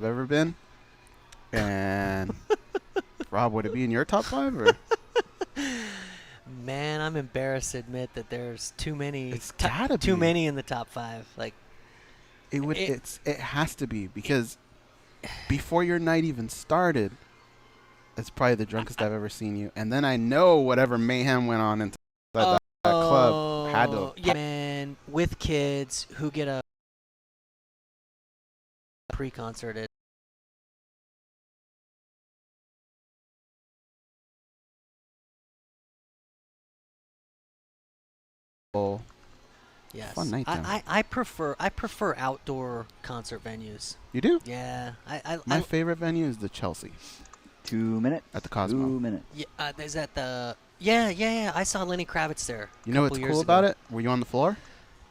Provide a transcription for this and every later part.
ever been. And Rob, would it be in your top 5 or? Man, I'm embarrassed to admit that there's too many. It's gotta too be. many in the top 5. Like It has to be because before your night even started, it's probably the drunkest I've ever seen you. And then I know whatever mayhem went on inside that club had to. Yeah, man, with kids who get a pre-concerted. Yes, fun night then. I prefer outdoor concert venues. You do? Yeah, My favorite venue is the Chelsea 2 minutes. at the Cosmo. 2 minutes. Yeah, is that the? Yeah. I saw Lenny Kravitz there. You know what's cool about it? Were you on the floor?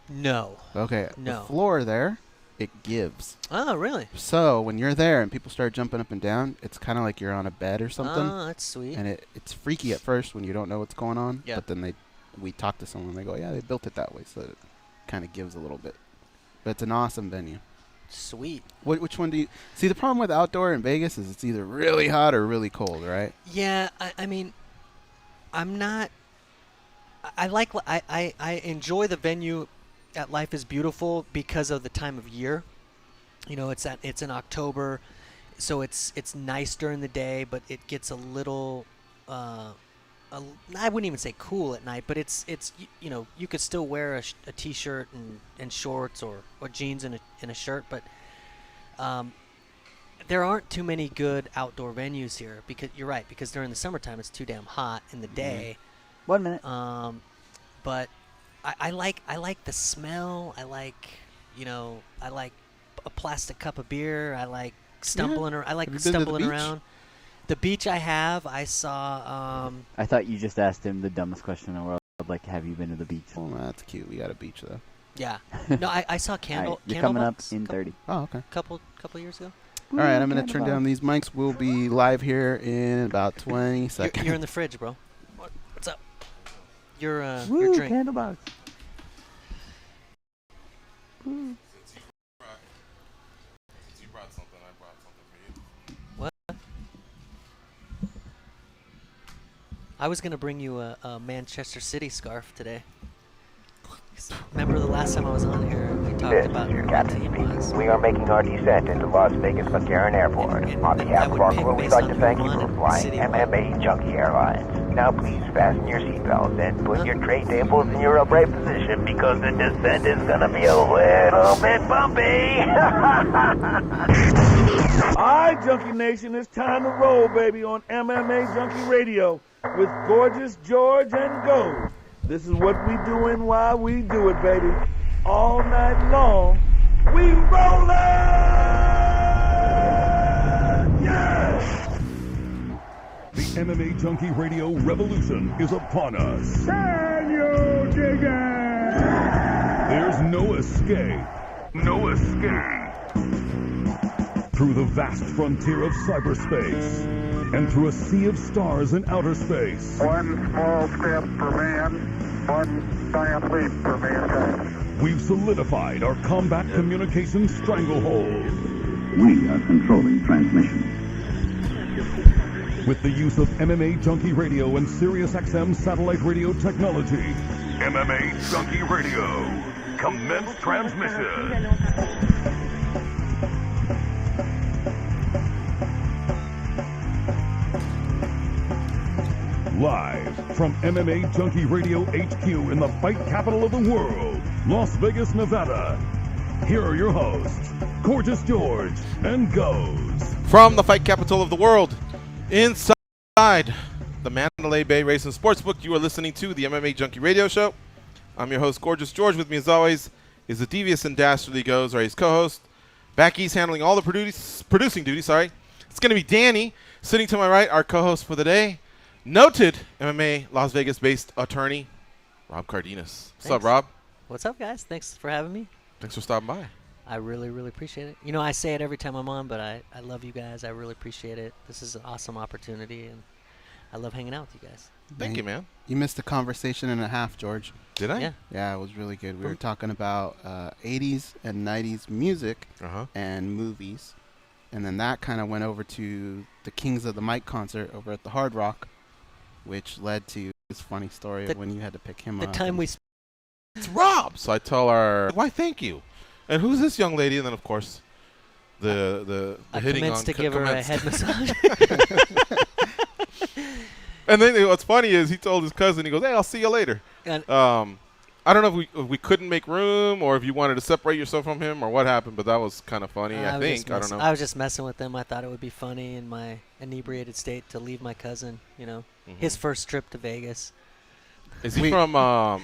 No. Okay. No. The floor there, it gives. Oh, really? So when you're there and people start jumping up and down, it's kind of like you're on a bed or something. Oh, that's sweet. And it's freaky at first when you don't know what's going on. Yeah. But then we talk to someone, they go, yeah, they built it that way, so it kind of gives a little bit. But it's an awesome venue. Sweet. Which one do you see? The problem with outdoor in Vegas is it's either really hot or really cold, right? Yeah, I mean, I'm not. I enjoy the venue at Life is Beautiful because of the time of year. You know, it's in October, so it's nice during the day, but it gets a little. I wouldn't even say cool at night, but it's you know, you could still wear a t-shirt and shorts or jeans and a shirt, but there aren't too many good outdoor venues here because you're right, because during the summertime it's too damn hot in the day. 1 minute. But I like the smell. I like a plastic cup of beer. I like stumbling. I like stumbling around. The beach I saw. I thought you just asked him the dumbest question in the world. Like, have you been to the beach? Oh, that's cute. We got a beach though. Yeah. No, I saw Candle. You're coming up in 30. Oh, okay. Couple years ago. All right, I'm gonna turn down these mics. We'll be live here in about 20 seconds. You're in the fridge, bro. What's up? Your Woo, drink. Candlebox. Since you brought something, I brought something for you. What? I was gonna bring you a Manchester City scarf today. Remember the last time I was on here, we talked about your what captain team speaking. was. We are making our descent into Las Vegas McGarren Airport. On behalf of our crew, we'd like to thank you for flying MMAjunkie Airlines. Now please fasten your seatbelts and put your tray tables in your upright position because the descent is going to be a little bit bumpy. Alright, Junkie Nation, it's time to roll, baby, on MMAjunkie Radio with Gorgeous George and Gold. This is what we doing while we do it, baby. All night long, we rollin'! Yes! The MMAjunkie Radio revolution is upon us. Can you dig it? There's no escape. No escape. Through the vast frontier of cyberspace and through a sea of stars in outer space. One small step for man, one giant leap for mankind. We've solidified our combat communications stranglehold. We are controlling transmission. With the use of MMAjunkie Radio and SiriusXM satellite radio technology. MMAjunkie Radio. Commence transmission. Live from MMAjunkie Radio HQ in the fight capital of the world, Las Vegas, Nevada. Here are your hosts, Gorgeous George and Goes. From the fight capital of the world, inside the Mandalay Bay Racing Sportsbook, you are listening to the MMAjunkie Radio Show. I'm your host, Gorgeous George. With me, as always, is the devious and dastardly Goes, or his co-host. Back east, handling all the producing duties. It's going to be Danny, sitting to my right, our co-host for the day. Noted MMA Las Vegas-based attorney, Rob Cardenas. What's up, Rob? What's up, guys? Thanks for having me. Thanks for stopping by. I really, really appreciate it. You know, I say it every time I'm on, but I love you guys. I really appreciate it. This is an awesome opportunity, and I love hanging out with you guys. Thank you, man. You missed a conversation and a half, George. Did I? Yeah. Yeah, it was really good. We were talking about 80s and 90s music and movies. And then that kind of went over to the Kings of the Mic concert over at the Hard Rock, which led to this funny story of when you had to pick him up. The time we it's Rob. So I tell her, why, thank you. And who's this young lady? And then, of course, the hitting on. I commenced to give her a head massage. And then what's funny is he told his cousin, he goes, hey, I'll see you later. And I don't know if we couldn't make room or if you wanted to separate yourself from him or what happened, but that was kind of funny, I think. I don't know. I was just messing with him. I thought it would be funny in my inebriated state to leave my cousin, his first trip to Vegas. Is he from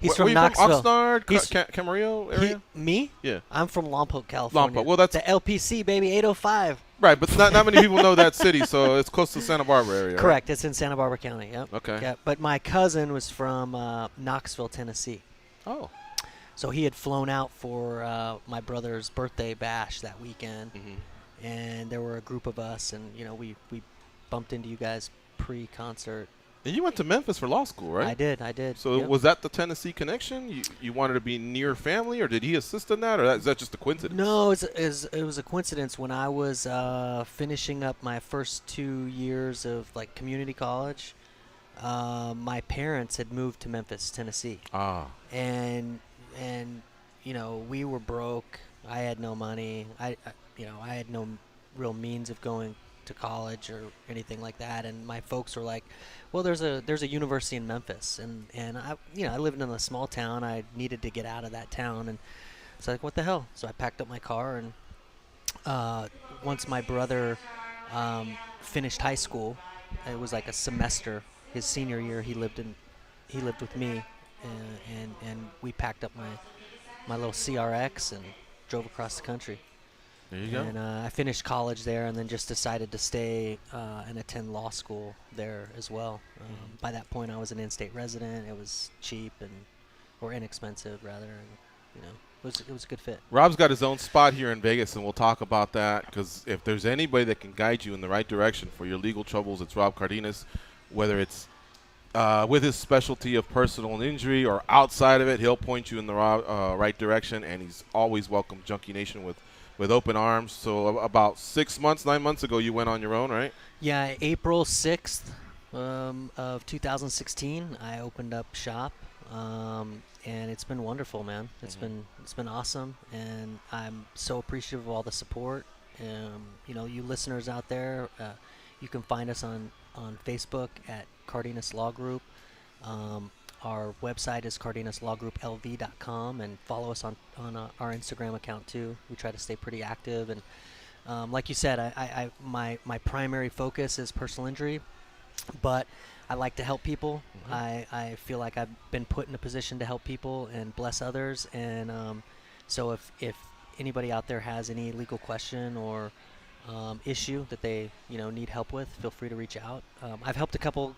he's from Knoxville. From Oxnard, Camarillo area? Me? Yeah. I'm from Lompoc, California. Lompoc. Well, that's the LPC, baby, 805. Right, but not many people know that city, so it's close to Santa Barbara area. Correct. Right? It's in Santa Barbara County. Yep. Okay. Yeah, but my cousin was from Knoxville, Tennessee. Oh. So he had flown out for my brother's birthday bash that weekend, and there were a group of us, and we bumped into you guys pre-concert. And you went to Memphis for law school, right? I did. So was that the Tennessee connection? You wanted to be near family, or did he assist in that, or is that just a coincidence? No, it was a coincidence. When I was finishing up my first 2 years of community college, my parents had moved to Memphis, Tennessee. Ah. And we were broke. I had no money. I had no real means of going to college or anything like that, and my folks were like, well, there's a university in Memphis, and I lived in a small town. I needed to get out of that town, and it's like, what the hell? So I packed up my car, and once my brother finished high school, it was like a semester, his senior year, he lived with me, and we packed up my little CRX and drove across the country. There you go. And I finished college there, and then just decided to stay and attend law school there as well. By that point, I was an in-state resident. It was cheap or inexpensive rather, and it was a good fit. Rob's got his own spot here in Vegas, and we'll talk about that because if there's anybody that can guide you in the right direction for your legal troubles, it's Rob Cardenas. Whether it's with his specialty of personal injury or outside of it, he'll point you in the right direction, and he's always welcomed Junkie Nation with open arms. So about 9 months ago, you went on your own, right? Yeah, April 6th of 2016, I opened up shop, and it's been wonderful, man. It's been awesome, and I'm so appreciative of all the support. You listeners out there, you can find us on Facebook at Cardenas Law Group. Our website is cardenaslawgrouplv.com, and follow us on our Instagram account too. We try to stay pretty active, and like you said, my primary focus is personal injury, but I like to help people. I feel like I've been put in a position to help people and bless others, and so if anybody out there has any legal question or issue that they need help with, feel free to reach out. I've helped a couple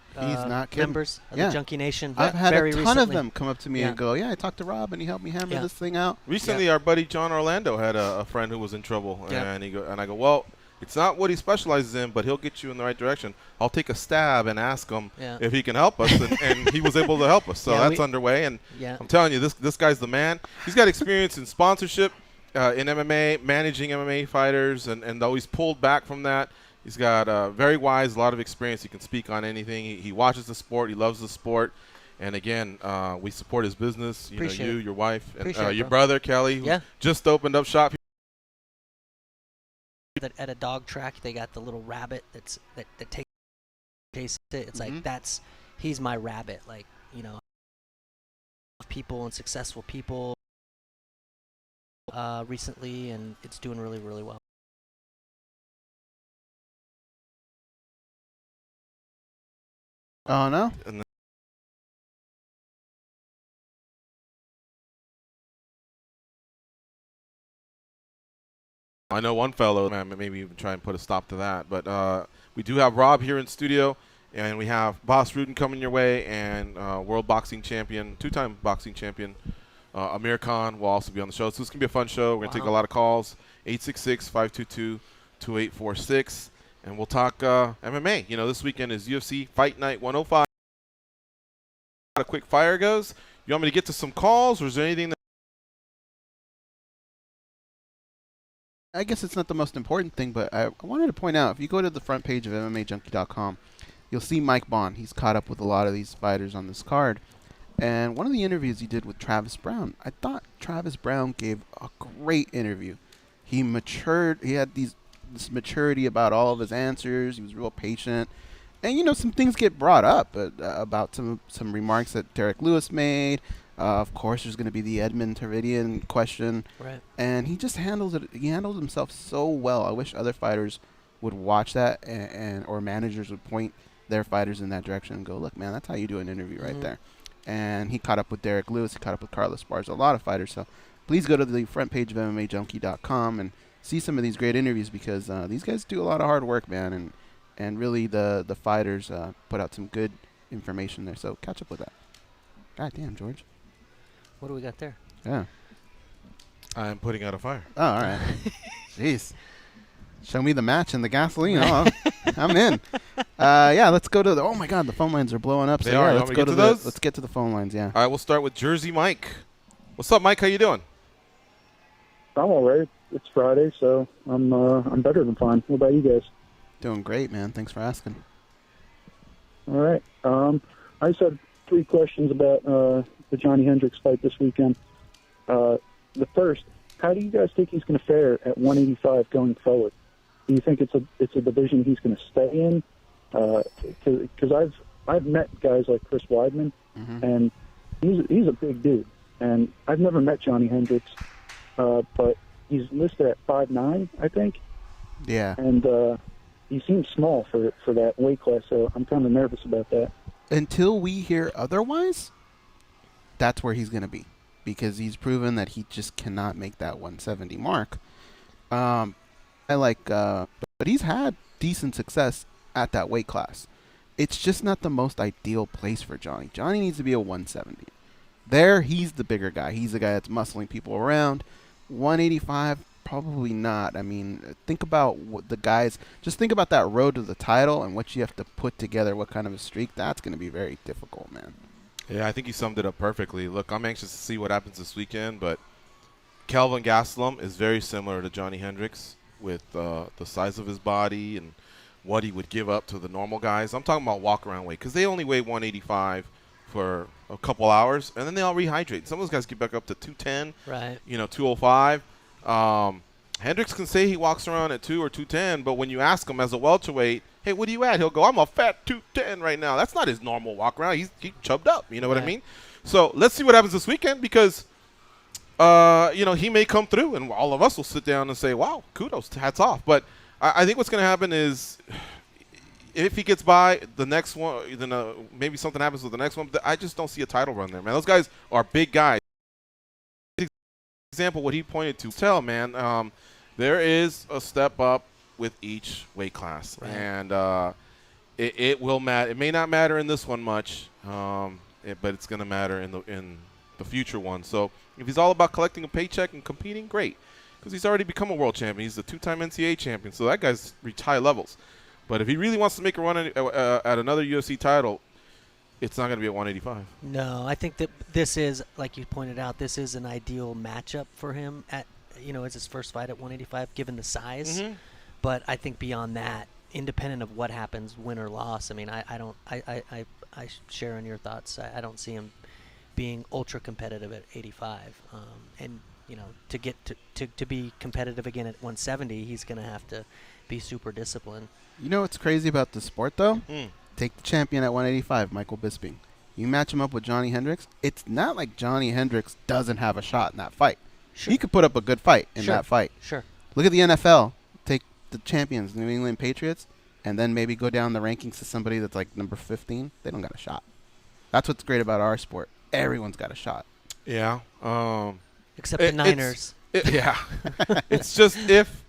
members of the Junkie Nation. I've had very a ton recently. of them come up to me and go, I talked to Rob and he helped me hammer this thing out. Recently, our buddy John Orlando had a friend who was in trouble, and I go, well, it's not what he specializes in, but he'll get you in the right direction. I'll take a stab and ask him if he can help us, and he was able to help us. So that's underway, and I'm telling you, this guy's the man. He's got experience in sponsorship. In MMA, managing MMA fighters, and though he's pulled back from that, he's got very wise, a lot of experience. He can speak on anything. He watches the sport. He loves the sport. And again, we support his business. Your wife, and your brother Kelly, who just opened up shop. At a dog track, they got the little rabbit that takes it. It's like he's my rabbit. People and successful people. Recently, and it's doing really, really well. Oh, no? I know one fellow, maybe even try and put a stop to that. But we do have Rob here in studio, and we have Bas Rutten coming your way, and world boxing champion, two-time boxing champion, Amir Khan will also be on the show. So this is going to be a fun show. We're going to take a lot of calls, 866-522-2846, and we'll talk MMA. This weekend is UFC Fight Night 105. How a quick fire goes. You want me to get to some calls, or is there anything I guess it's not the most important thing, but I wanted to point out, if you go to the front page of MMAjunkie.com, you'll see Mike Bond. He's caught up with a lot of these fighters on this card. And one of the interviews he did with Travis Brown, I thought Travis Brown gave a great interview. He matured. He had this maturity about all of his answers. He was real patient. And, some things get brought up about some remarks that Derek Lewis made. Of course, there's going to be the Edmund Tervidian question. Right. And he just handled it. He handled himself so well. I wish other fighters would watch that or managers would point their fighters in that direction and go, look, man, that's how you do an interview right there. And he caught up with Derek Lewis. He caught up with Carlos Barza, a lot of fighters. So please go to the front page of MMAjunkie.com and see some of these great interviews, because these guys do a lot of hard work, man. And really the fighters put out some good information there. So catch up with that. God damn, George. What do we got there? Yeah. I'm putting out a fire. Oh, all right. Jeez. Show me the match and the gasoline. Oh, I'm in. Yeah, let's go to the. Oh my God, the phone lines are blowing up. They are. Let's go to those. Let's get to the phone lines. Yeah. All right, we'll start with Jersey Mike. What's up, Mike? How you doing? I'm all right. It's Friday, so I'm better than fine. What about you guys? Doing great, man. Thanks for asking. All right. I just had 3 questions about the Johnny Hendricks fight this weekend. The first, how do you guys think he's going to fare at 185 going forward? Do you think it's a division he's going to stay in? Because I've met guys like Chris Weidman, and he's a big dude, and I've never met Johnny Hendricks, but he's listed at 5'9", I think. Yeah. And he seems small for that weight class, so I'm kind of nervous about that. Until we hear otherwise, that's where he's going to be, because he's proven that he just cannot make that 170 mark. But he's had decent success at that weight class. It's just not the most ideal place for Johnny. Johnny needs to be a 170. There, he's the bigger guy. He's the guy that's muscling people around. 185, probably not. I mean, think about what the guys. Just think about that road to the title and what you have to put together. What kind of a streak? That's going to be very difficult, man. Yeah, I think you summed it up perfectly. Look, I'm anxious to see what happens this weekend, but Kelvin Gastelum is very similar to Johnny Hendricks with the size of his body and what he would give up to the normal guys. I'm talking about walk-around weight, because they only weigh 185 for a couple hours, and then they all rehydrate. Some of those guys get back up to 210, right? 205. Hendricks can say he walks around at 2 or 210, but when you ask him as a welterweight, hey, what are you at? He'll go, I'm a fat 210 right now. That's not his normal walk around. He's chubbed up. You know what I mean? So let's see what happens this weekend, because he may come through, and all of us will sit down and say, wow, kudos, hats off. But I think what's going to happen is, if he gets by the next one, then maybe something happens with the next one. But I just don't see a title run there, man. Those guys are big guys. Example, what he pointed to, man, there is a step up with each weight class, right. And it will matter. It may not matter in this one much, but it's going to matter in the future one. So if he's all about collecting a paycheck and competing, great, because he's already become a world champion. He's a 2-time NCAA champion, so that guy's reached high levels. But if he really wants to make a run at another UFC title, it's not going to be at 185. No, I think that this is, like you pointed out, this is an ideal matchup for him at, it's his first fight at 185, given the size. Mm-hmm. But I think beyond that, independent of what happens, win or loss, I mean, I share in your thoughts. I don't see him being ultra competitive at 85. And to get to be competitive again at 170, he's going to have to be super disciplined. You know what's crazy about the sport, though? Take the champion at 185, Michael Bisping. You match him up with Johnny Hendricks. It's not like Johnny Hendricks doesn't have a shot in that fight. Sure. He could put up a good fight in that fight. Sure. Look at the NFL. Take the champions, New England Patriots, and then maybe go down the rankings to somebody that's like number 15. They don't got a shot. That's what's great about our sport. Everyone's got a shot. Yeah. Except the Niners. Yeah. It's just if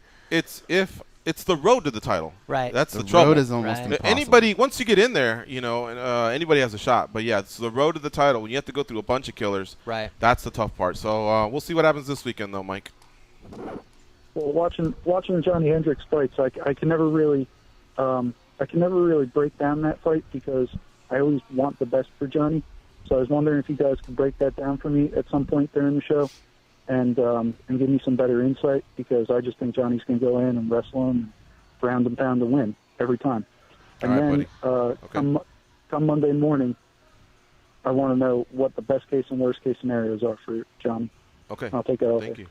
it's the road to the title. Right. That's the trouble. The road is almost impossible. Anybody, once you get in there, anybody has a shot. But, yeah, it's the road to the title. When you have to go through a bunch of killers, right. That's the tough part. So we'll see what happens this weekend, though, Mike. Well, watching Johnny Hendricks fights, I can never really break down that fight, because I always want the best for Johnny. So I was wondering if you guys could break that down for me at some point during the show. and give me some better insight, because I just think Johnny's going to go in and wrestle him, round and pound to win every time. And All then right, buddy. come Monday morning, I want to know what the best case and worst case scenarios are for Johnny. Okay. I'll take that over. Thank you.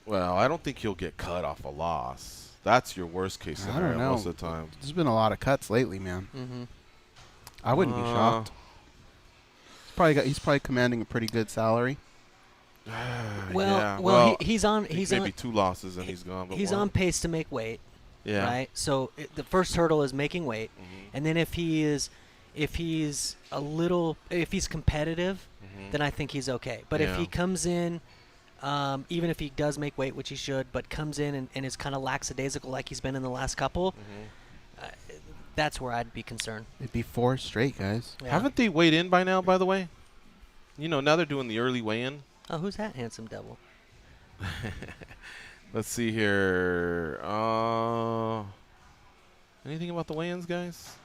Well, I don't think he'll get cut off a loss. That's your worst case I scenario don't know. most of the time. There's been a lot of cuts lately, man. Mm-hmm. I wouldn't be shocked. He's probably commanding a pretty good salary. He's on. He's maybe 2 losses and he's gone. But he's on pace to make weight. Yeah. Right. So the first hurdle is making weight, and then if he's competitive, then I think he's okay. But if he comes in, even if he does make weight, which he should, but comes in and is kind of lackadaisical like he's been in the last couple, that's where I'd be concerned. It'd be 4 straight, guys. Yeah. Haven't they weighed in by now, by the way? Now they're doing the early weigh-in. Oh, who's that handsome devil? Let's see here. Anything about the weigh-ins, guys?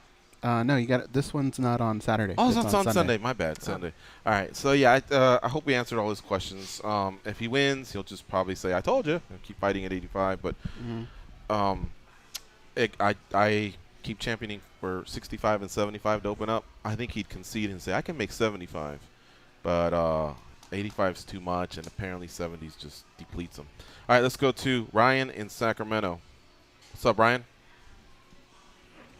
No, you got it. This one's not on Saturday. Oh, it's it's on Sunday. My bad, Sunday. All right. So, I hope we answered all his questions. If he wins, he'll just probably say, I told you. He'll keep fighting at 85. But I keep championing for 65 and 75 to open up. I think he'd concede and say, I can make 75. But 85 is too much, and apparently 70s just depletes him. All right, let's go to Ryan in Sacramento. What's up, Ryan?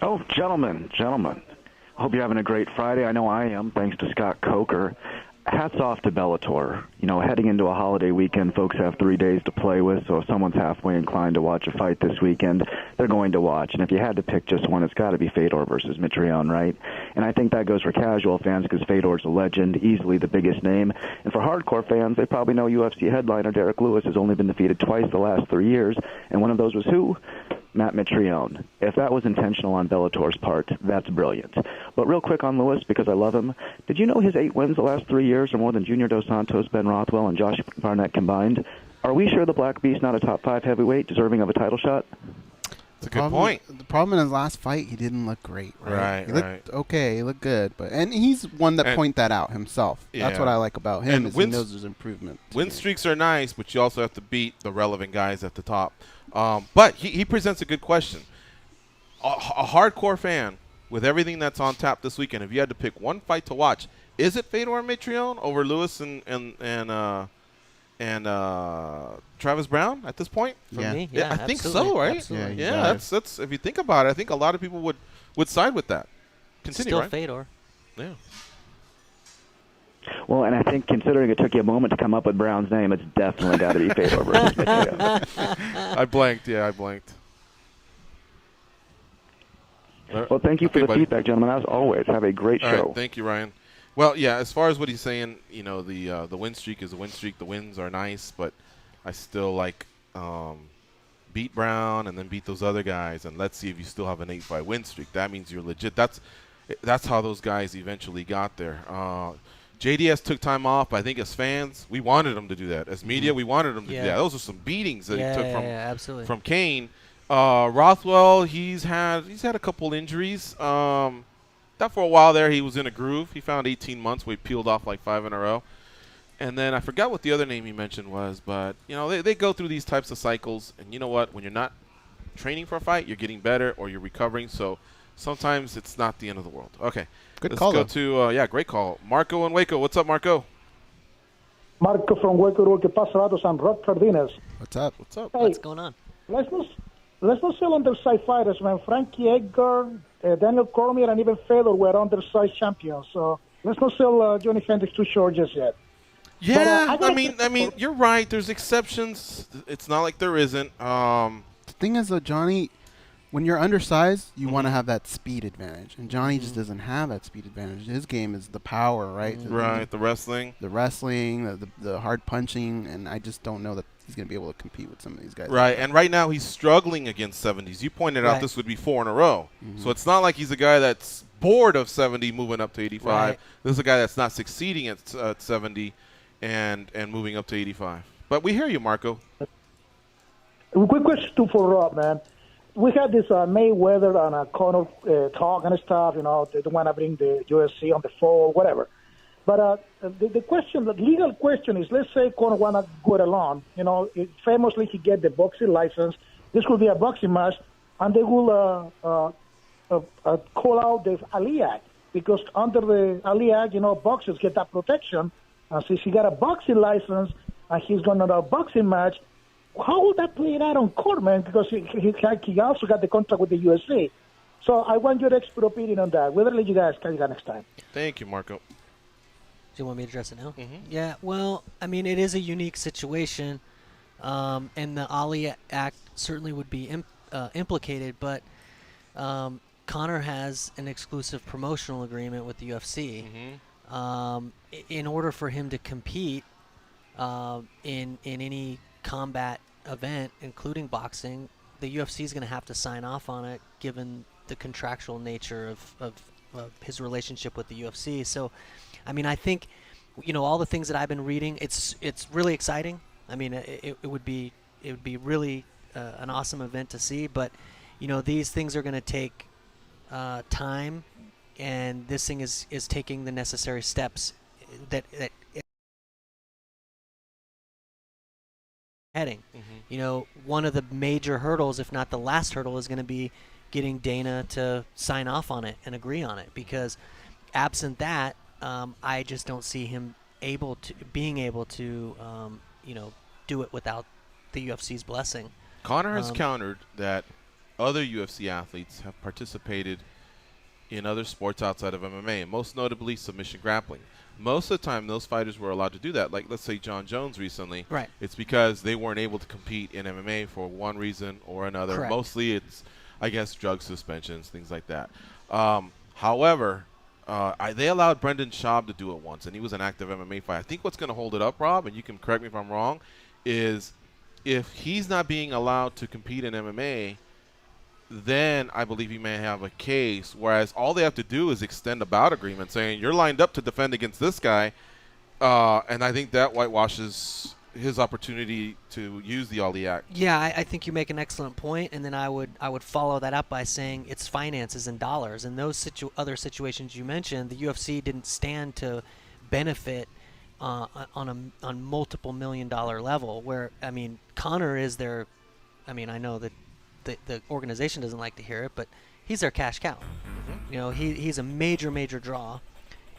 Oh, gentlemen. I hope you're having a great Friday. I know I am, thanks to Scott Coker. Hats off to Bellator. Heading into a holiday weekend, folks have 3 days to play with, so if someone's halfway inclined to watch a fight this weekend, they're going to watch. And if you had to pick just one, it's got to be Fedor versus Mitrione, right? And I think that goes for casual fans because Fedor's a legend, easily the biggest name. And for hardcore fans, they probably know UFC headliner Derek Lewis has only been defeated twice the last 3 years, and one of those was who? Matt Mitrione. If that was intentional on Bellator's part, that's brilliant. But real quick on Lewis, because I love him, did you know his 8 wins the last 3 years are more than Junior Dos Santos, Ben Rothwell, and Josh Barnett combined? Are we sure the Black Beast not a top 5 heavyweight deserving of a title shot? That's a good point. The problem in his last fight, he didn't look great. Right. He looked okay. He looked good, and he's one that point that out himself. Yeah. That's what I like about him. And he knows there's improvement. Win streaks are nice, but you also have to beat the relevant guys at the top. But he presents a good question. A hardcore fan with everything that's on tap this weekend, if you had to pick one fight to watch, is it Fedor and Mitrione over Lewis and Travis Brown at this point? For me, yeah, I think so, right? Absolutely. Yeah, that's if you think about it, I think a lot of people would side with that. Continue, Still right? Fedor. Yeah. Well, and I think considering it took you a moment to come up with Brown's name, it's definitely got to be Fedor versus Mitrione. I blanked. I blanked. Well, thank you for the buddy. feedback, gentlemen. As always, have a great All show. right, thank you, Ryan. Well, yeah, as far as what he's saying, the win streak is a win streak. The wins are nice, but I still like beat Brown and then beat those other guys, and let's see if you still have an 8-fight win streak. That means you're legit. That's how those guys eventually got there. JDS took time off, but I think as fans, we wanted him to do that. As media, we wanted him to do that. Those are some beatings that he took from Kane. Rothwell, he's had a couple injuries. That for a while there, he was in a groove. He found 18 months where he peeled off like 5 in a row. And then I forgot what the other name he mentioned was, but they go through these types of cycles. And you know what? When you're not training for a fight, you're getting better or you're recovering. So sometimes it's not the end of the world. Okay. Good call. Let's go to, great call. Marco in Waco. What's up, Marco? Marco from Waco. ¿Qué pasa, Ratos? I'm Rod Cardenas. What's up? Hey, what's going on? Let's not sell undersized fighters, man. Frankie Edgar, Daniel Cormier, and even Fedor were undersized champions. So let's not sell Johnny Hendricks too short just yet. Yeah, but, I mean, you're right. There's exceptions. It's not like there isn't. The thing is, though, Johnny, when you're undersized, you want to have that speed advantage, and Johnny just doesn't have that speed advantage. His game is the power, right? Right, the wrestling, the hard punching, and I just don't know that he's going to be able to compete with some of these guys. Right, and right now he's struggling against 70s. You pointed out this would be 4 in a row, so it's not like he's a guy that's bored of 70 moving up to 85. Right. This is a guy that's not succeeding at 70 and moving up to 85. But we hear you, Marco. A quick question for Rob, man. We had this Mayweather and Conor talk and stuff, they want to bring the UFC on the fall, whatever. But the question, the legal question is, let's say Conor want to go it alone. Famously he get the boxing license. This will be a boxing match, and they will call out the Ali Act, because under the Ali Act, boxers get that protection. Since he got a boxing license and he's going to a boxing match, how would that play out on court, man? Because he also got the contract with the UFC. So I want your expert opinion on that. We'll let you guys carry that next time. Thank you, Marco. Do you want me to address it now? Mm-hmm. Yeah, well, I mean, it is a unique situation, and the Ali Act certainly would be implicated, but Conor has an exclusive promotional agreement with the UFC. Mm-hmm. In order for him to compete in any combat event, including boxing, the UFC is going to have to sign off on it, given the contractual nature of his relationship with the UFC. So, I mean, I think, all the things that I've been reading, it's really exciting. I mean, it would be really an awesome event to see. But, these things are going to take time, and this thing is taking the necessary steps that heading. Mm-hmm. One of the major hurdles, if not the last hurdle, is going to be getting Dana to sign off on it and agree on it, because absent that, I just don't see him being able to do it without the UFC's blessing. Conor has countered that other UFC athletes have participated in other sports outside of MMA, and most notably submission grappling. Most of the time, those fighters were allowed to do that. Like, let's say John Jones recently. Right. It's because they weren't able to compete in MMA for one reason or another. Correct. Mostly it's, I guess, drug suspensions, things like that. However, they allowed Brendan Schaub to do it once, and he was an active MMA fighter. I think what's going to hold it up, Rob, and you can correct me if I'm wrong, is if he's not being allowed to compete in MMA, then I believe he may have a case, whereas all they have to do is extend a bout agreement saying you're lined up to defend against this guy, and I think that whitewashes his opportunity to use the Ali Act. Yeah, I think you make an excellent point, and then I would follow that up by saying it's finances and dollars. And those other situations you mentioned, the UFC didn't stand to benefit on multiple $1 million level, where, I mean, Conor is their, I mean, I know that the organization doesn't like to hear it, but he's their cash cow. Mm-hmm. He's a major draw,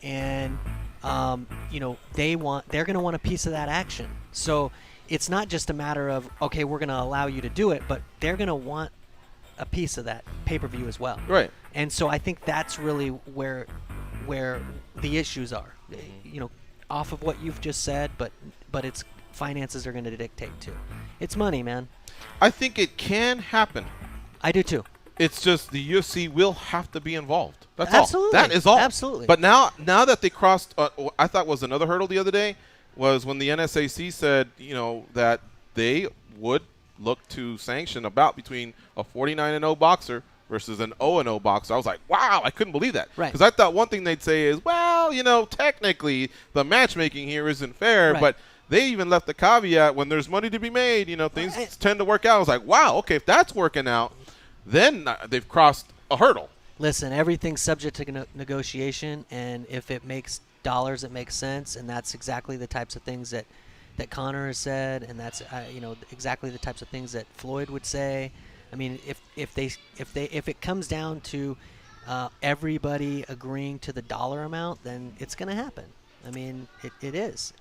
and they're going to want a piece of that action. So it's not just a matter of, okay, we're going to allow you to do it, but they're going to want a piece of that pay-per-view as well. Right. And so I think that's really where the issues are. Off of what you've just said, but it's finances are going to dictate too. It's money, man. I think it can happen. I do too. It's just the UFC will have to be involved. That's Absolutely. all. That is all. Absolutely. But now that they crossed, I thought was another hurdle the other day, was when the NSAC said, that they would look to sanction a bout between a 49-0 boxer versus an 0-0 boxer. I was like, wow, I couldn't believe that. Right. Because I thought one thing they'd say is, well, technically the matchmaking here isn't fair, Right. but they even left the caveat, when there's money to be made, things tend to work out. I was like, wow, okay, if that's working out, then they've crossed a hurdle. Listen, everything's subject to negotiation, and if it makes dollars, it makes sense, and that's exactly the types of things that Conor has said, and that's exactly the types of things that Floyd would say. I mean, if it comes down to everybody agreeing to the dollar amount, then it's going to happen. I mean, it is.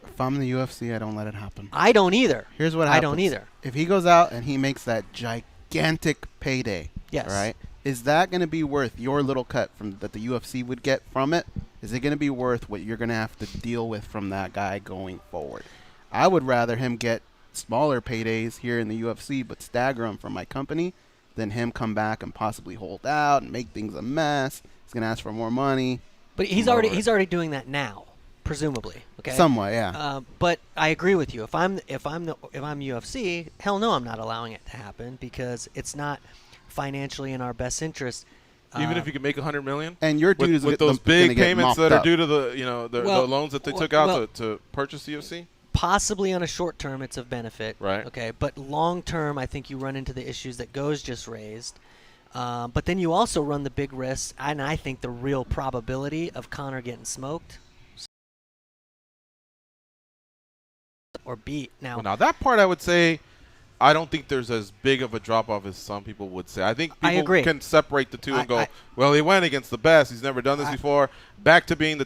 If I'm the UFC, I don't let it happen. I don't either. Here's what happens. I don't either. If he goes out and he makes that gigantic payday, yes, right? Is that going to be worth your little cut that the UFC would get from it? Is it going to be worth what you're going to have to deal with from that guy going forward? I would rather him get smaller paydays here in the UFC, but stagger them from my company, than him come back and possibly hold out and make things a mess. He's going to ask for more money. But he's already doing that now, presumably. Okay. Somewhat, yeah. But I agree with you. If I'm UFC, hell no, I'm not allowing it to happen, because it's not financially in our best interest. Even if you can make $100 million, and your dude with those big payments that are due to the loans that they took out to purchase the UFC. Possibly on a short term, it's of benefit. Right. Okay. But long term, I think you run into the issues that Go's just raised. But then you also run the big risk, and I think the real probability of Conor getting smoked or beat. Now that part I would say, I don't think there's as big of a drop-off as some people would say. I think people can separate the two and go, well, he went against the best. He's never done this before. Back to being the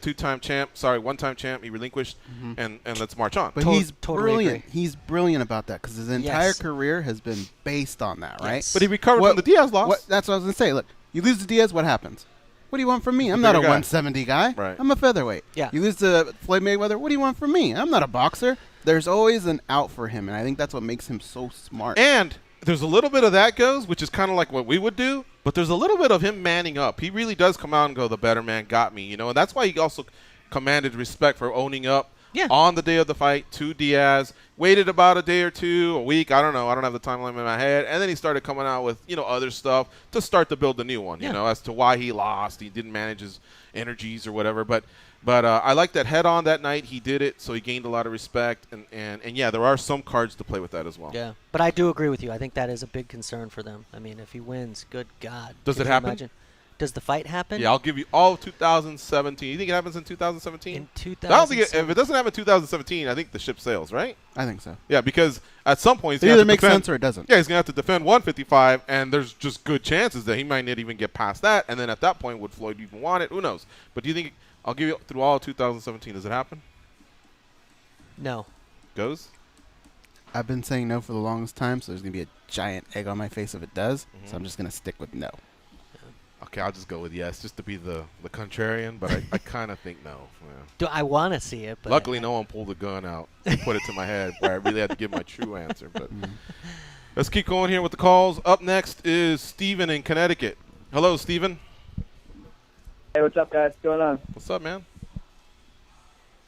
one-time champ. He relinquished, and let's march on. But he's brilliant. He's brilliant about that because his entire career has been based on that, right? But he recovered from the Diaz loss. That's what I was going to say. Look, you lose to Diaz, what happens? What do you want from me? I'm not a 170 guy. Right. I'm a featherweight. Yeah. You lose to Floyd Mayweather, what do you want from me? I'm not a boxer. There's always an out for him, and I think that's what makes him so smart. And there's a little bit of that goes, which is kind of like what we would do, but there's a little bit of him manning up. He really does come out and go, the better man got me, and that's why he also commanded respect for owning up on the day of the fight to Diaz. Waited about a day or two, a week, I don't know. I don't have the timeline in my head. And then he started coming out with, other stuff to start to build the new one, as to why he lost. He didn't manage his energies or whatever, But I like that head on that night. He did it, so he gained a lot of respect. And yeah, there are some cards to play with that as well. Yeah, but I do agree with you. I think that is a big concern for them. I mean, if he wins, good God. Does it happen? Imagine? Does the fight happen? Yeah, I'll give you all of 2017. You think it happens in 2017? In 2017? I don't think if it doesn't happen in 2017, I think the ship sails, right? I think so. Yeah, because at some point it either makes sense or it doesn't. Yeah, he's going to have to defend 155, and there's just good chances that he might not even get past that. And then at that point, would Floyd even want it? Who knows? But do you think I'll give you through all of 2017? Does it happen? No. Goes? I've been saying no for the longest time, so there's going to be a giant egg on my face if it does. So I'm just going to stick with no. Okay, I'll just go with yes, just to be the contrarian, but I kind of think no. Yeah. Do I want to see it? But luckily, no one pulled a gun out and put it to my head where I really had to give my true answer. But let's keep going here with the calls. Up next is Steven in Connecticut. Hello, Steven. Hey, what's up, guys? What's going on? What's up, man?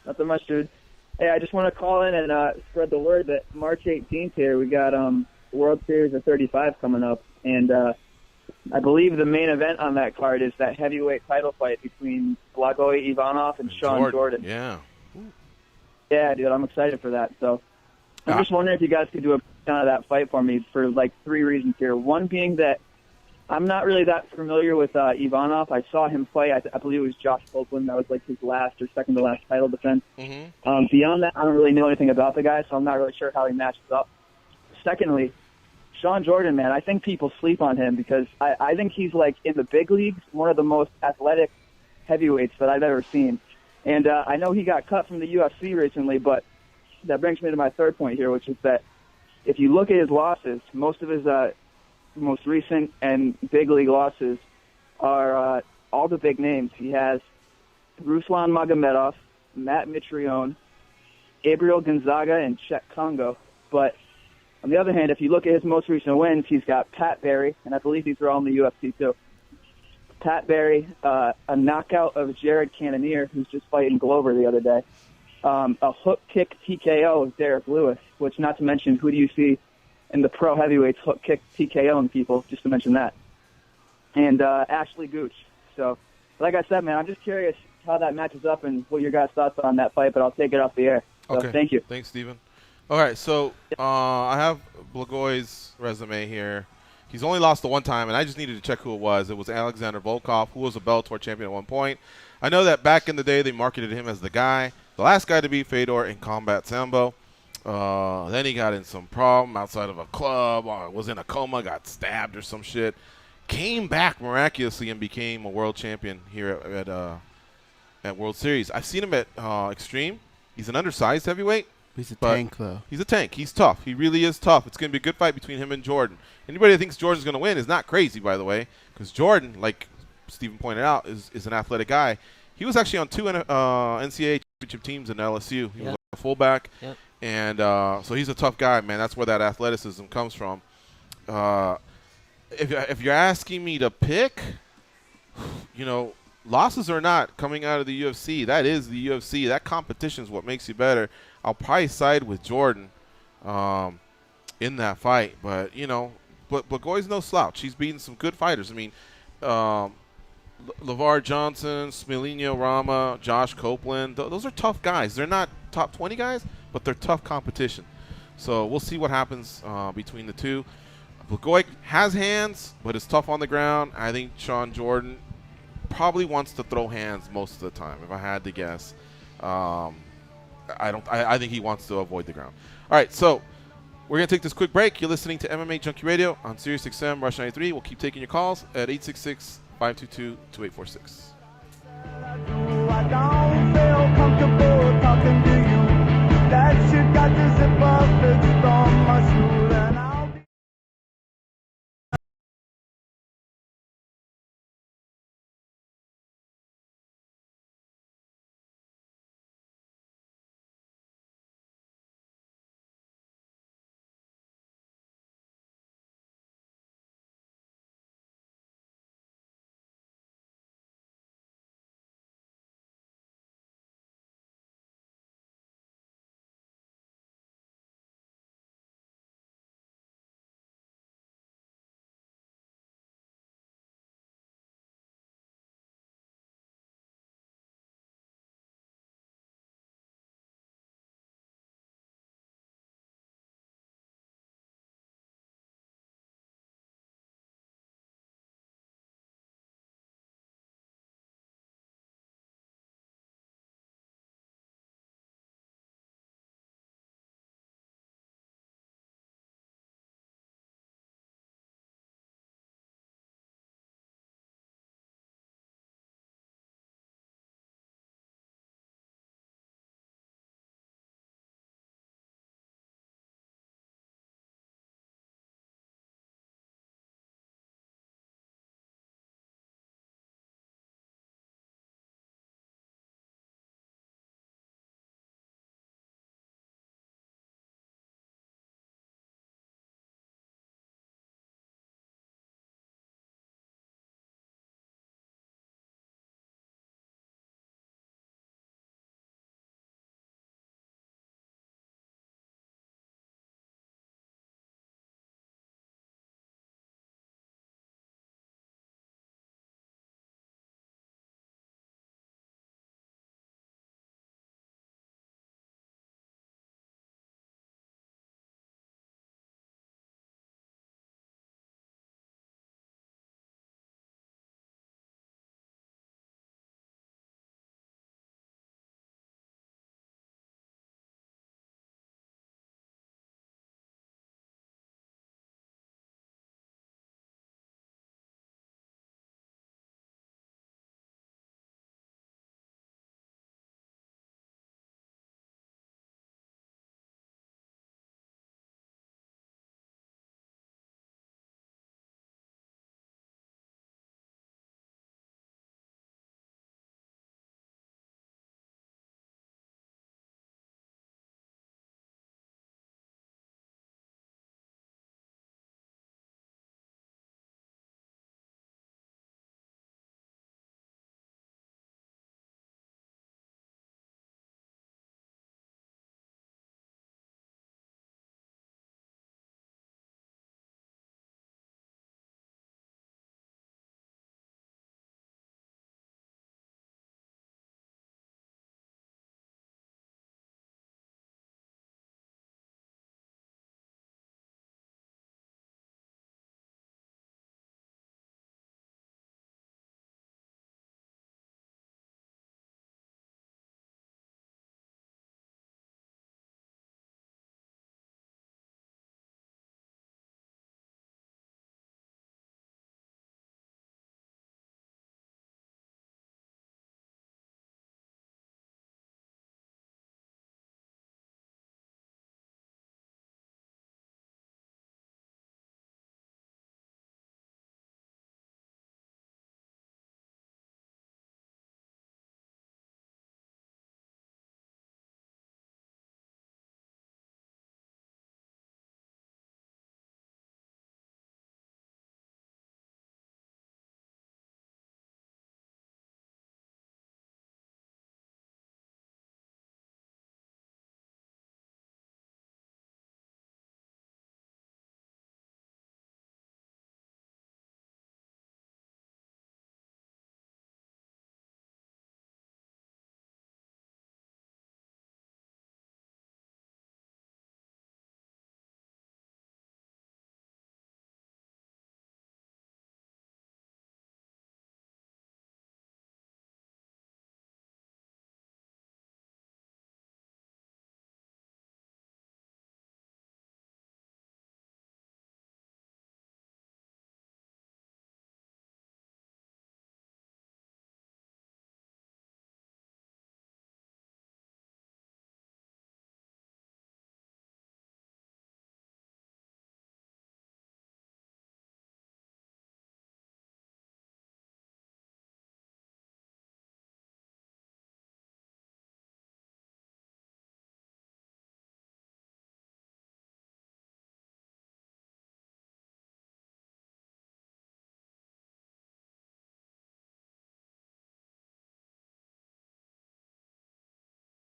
Nothing much, dude. Hey, I just want to call in and spread the word that March 18th here, we got World Series of 35 coming up, and I believe the main event on that card is that heavyweight title fight between Blagoy Ivanov and Sean Jordan. Yeah. Yeah, dude, I'm excited for that. So I'm just wondering if you guys could do a breakdown of that fight for me for like 3 reasons here. One being that I'm not really that familiar with Ivanov. I saw him play. I believe it was Josh Copeland. That was like his last or second to last title defense. Beyond that, I don't really know anything about the guy, so I'm not really sure how he matches up. Secondly, Sean Jordan, man, I think people sleep on him because I think he's like in the big leagues, one of the most athletic heavyweights that I've ever seen. And I know he got cut from the UFC recently, but that brings me to my third point here, which is that if you look at his losses, most of his most recent and big league losses are all the big names. He has Ruslan Magomedov, Matt Mitrione, Gabriel Gonzaga, and Chet Congo. But on the other hand, if you look at his most recent wins, he's got Pat Barry, and I believe these are all in the UFC too. Pat Barry, a knockout of Jared Cannonier, who's just fighting Glover the other day. A hook kick TKO of Derek Lewis, which not to mention, who do you see in the pro heavyweights hook kick TKOing people, just to mention that. And Ashley Gooch. So, like I said, man, I'm just curious how that matches up and what your guys' thoughts are on that fight, but I'll take it off the air. So, okay. Thank you. Thanks, Steven. All right, so I have Blagoy's resume here. He's only lost the one time, and I just needed to check who it was. It was Alexander Volkov, who was a Bellator champion at one point. I know that back in the day they marketed him as the guy, the last guy to beat Fedor in Combat Sambo. Then he got in some problem outside of a club, was in a coma, got stabbed or some shit. Came back miraculously and became a world champion here at World Series. I've seen him at Extreme. He's an undersized heavyweight. He's a tank, though. He's a tank. He's tough. He really is tough. It's going to be a good fight between him and Jordan. Anybody that thinks Jordan's going to win is not crazy, by the way, because Jordan, like Stephen pointed out, is an athletic guy. He was actually on 2 NCAA championship teams in LSU. He was a fullback. Yep. And so he's a tough guy, man. That's where that athleticism comes from. If you're asking me to pick, losses or not coming out of the UFC, that is the UFC. That competition is what makes you better. I'll probably side with Jordan in that fight. But, Blagoy's no slouch. He's beaten some good fighters. I mean, LeVar Johnson, Smilinho Rama, Josh Copeland, those are tough guys. They're not top 20 guys, but they're tough competition. So we'll see what happens between the two. Blachowicz has hands, but is tough on the ground. I think Sean Jordan probably wants to throw hands most of the time, if I had to guess. I think he wants to avoid the ground. All right, so we're going to take this quick break. You're listening to MMA Junkie Radio on Sirius XM, Rush 93. We'll keep taking your calls at 866-522-2846. I don't feel comfortable talking to you. That shit got the zipper fixed on my shoe.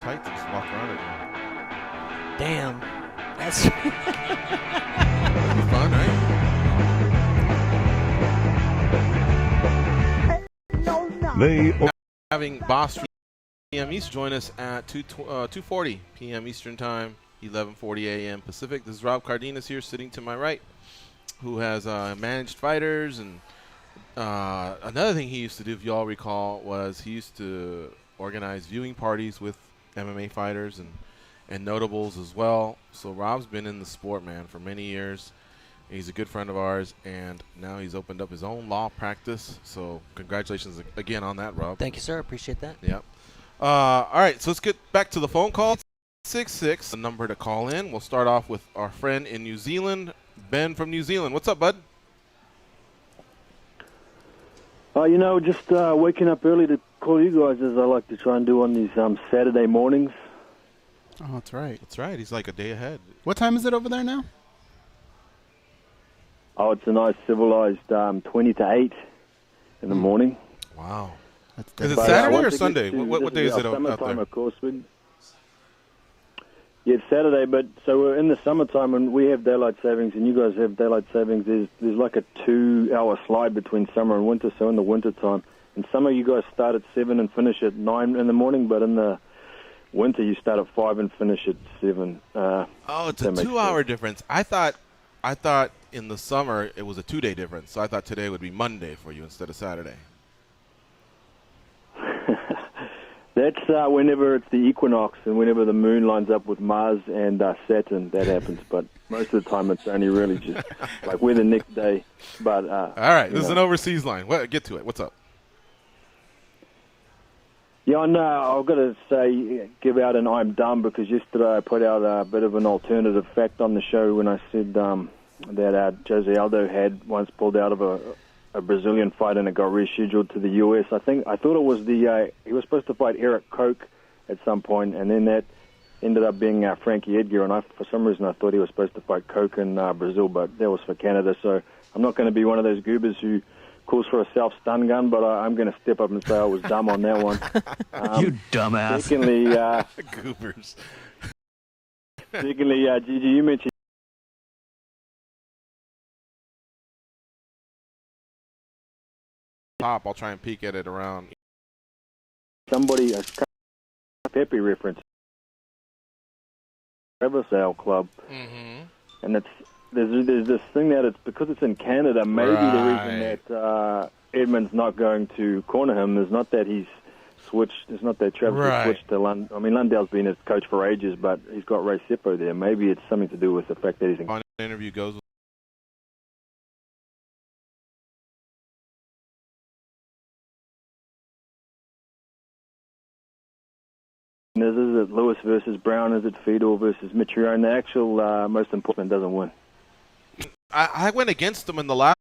tights and just walk around it. Damn. That's That'd be fun, right? They Having Bas PM East join us at 2:40 p.m. Eastern Time, 11:40 a.m. Pacific. This is Rob Cardenas here, sitting to my right, who has managed fighters. And another thing he used to do, if you all recall, was he used to organize viewing parties with MMA fighters and notables as well. So Rob's been in the sport, man, for many years. He's a good friend of ours, and now he's opened up his own law practice. So congratulations again on that, Rob. Thank you, sir. Appreciate that. Yep. All right, so let's get back to the phone call. 866, the number to call in. We'll start off with our friend in New Zealand, Ben from New Zealand. What's up, bud? Just waking up early to call you guys, as I like to try and do on these Saturday mornings. Oh, that's right. That's right. He's like a day ahead. What time is it over there now? Oh, it's a nice civilized 20 to 8 in the morning. Wow. Is it Saturday or Sunday? What day is it out summertime, there? of course. Yeah, it's Saturday, but so we're in the summertime and we have daylight savings and you guys have daylight savings. There's like a 2-hour slide between summer and winter, so in the winter time. In summer, you guys start at 7 and finish at 9 in the morning, but in the winter, you start at 5 and finish at 7. It's a 2-hour difference. I thought in the summer it was a 2-day difference, so I thought today would be Monday for you instead of Saturday. That's whenever it's the equinox and whenever the moon lines up with Mars and Saturn, that happens. But most of the time, it's only really just like we're the next day. But all right, this is an overseas line. Get to it. What's up? Yeah, no, I've got to say, give out an I'm dumb, because yesterday I put out a bit of an alternative fact on the show when I said that Jose Aldo had once pulled out of a Brazilian fight and it got rescheduled to the U.S. I thought it was he was supposed to fight Eric Koch at some point, and then that ended up being Frankie Edgar, and for some reason I thought he was supposed to fight Koch in Brazil, but that was for Canada, so I'm not going to be one of those goobers who calls for a self-stun gun, but I'm going to step up and say I was dumb on that one. You dumbass. Secondly, goobers. Secondly, Gigi, you mentioned I'll try and peek at it around. Somebody, a Pepe reference, Revasale Club, and there's this thing that it's because it's in Canada. Maybe the reason that Edmund's not going to corner him is not that he's switched. It's not that Travis has switched to Lund. I mean, Lundell's been his coach for ages, but he's got Ray Seppo there. Maybe it's something to do with the fact that he's in. On an interview goes. Is it Lewis versus Brown? Is it Fedor versus Mitrione? The actual most important doesn't win. I went against him in the last.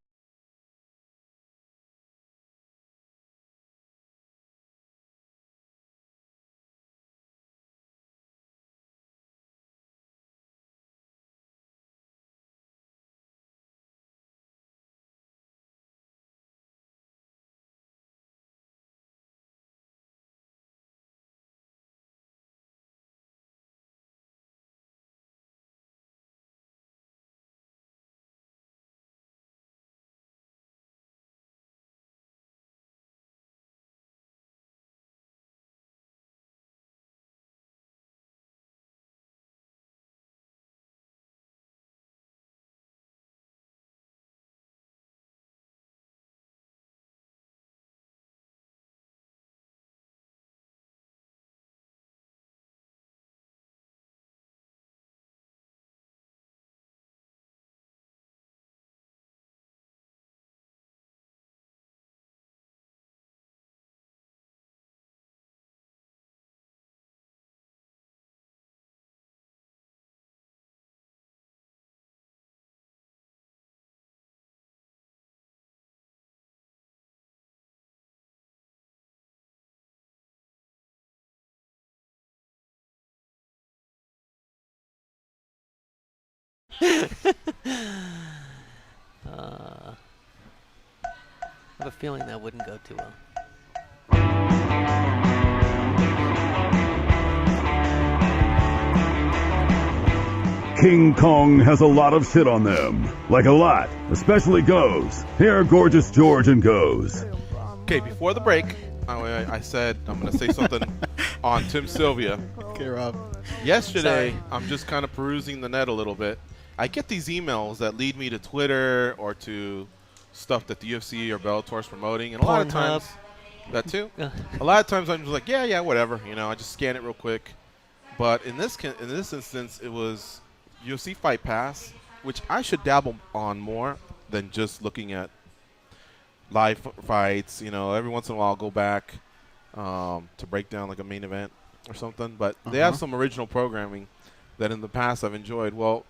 I have a feeling that wouldn't go too well. King Kong has a lot of shit on them. Like a lot, especially Goes. Here, Gorgeous George and Goes. Okay, before the break, I said I'm going to say something on Tim Sylvia. Okay, Rob. Yesterday, Sorry. I'm just kind of perusing the net a little bit. I get these emails that lead me to Twitter or to stuff that the UFC or Bellator is promoting, and a lot of Pornhub. times, that too. A lot of times I'm just like, yeah, whatever. I just scan it real quick. But in this instance, it was UFC Fight Pass, which I should dabble on more than just looking at live fights. Every once in a while I'll go back to break down like a main event or something. But they have some original programming that in the past I've enjoyed. Well,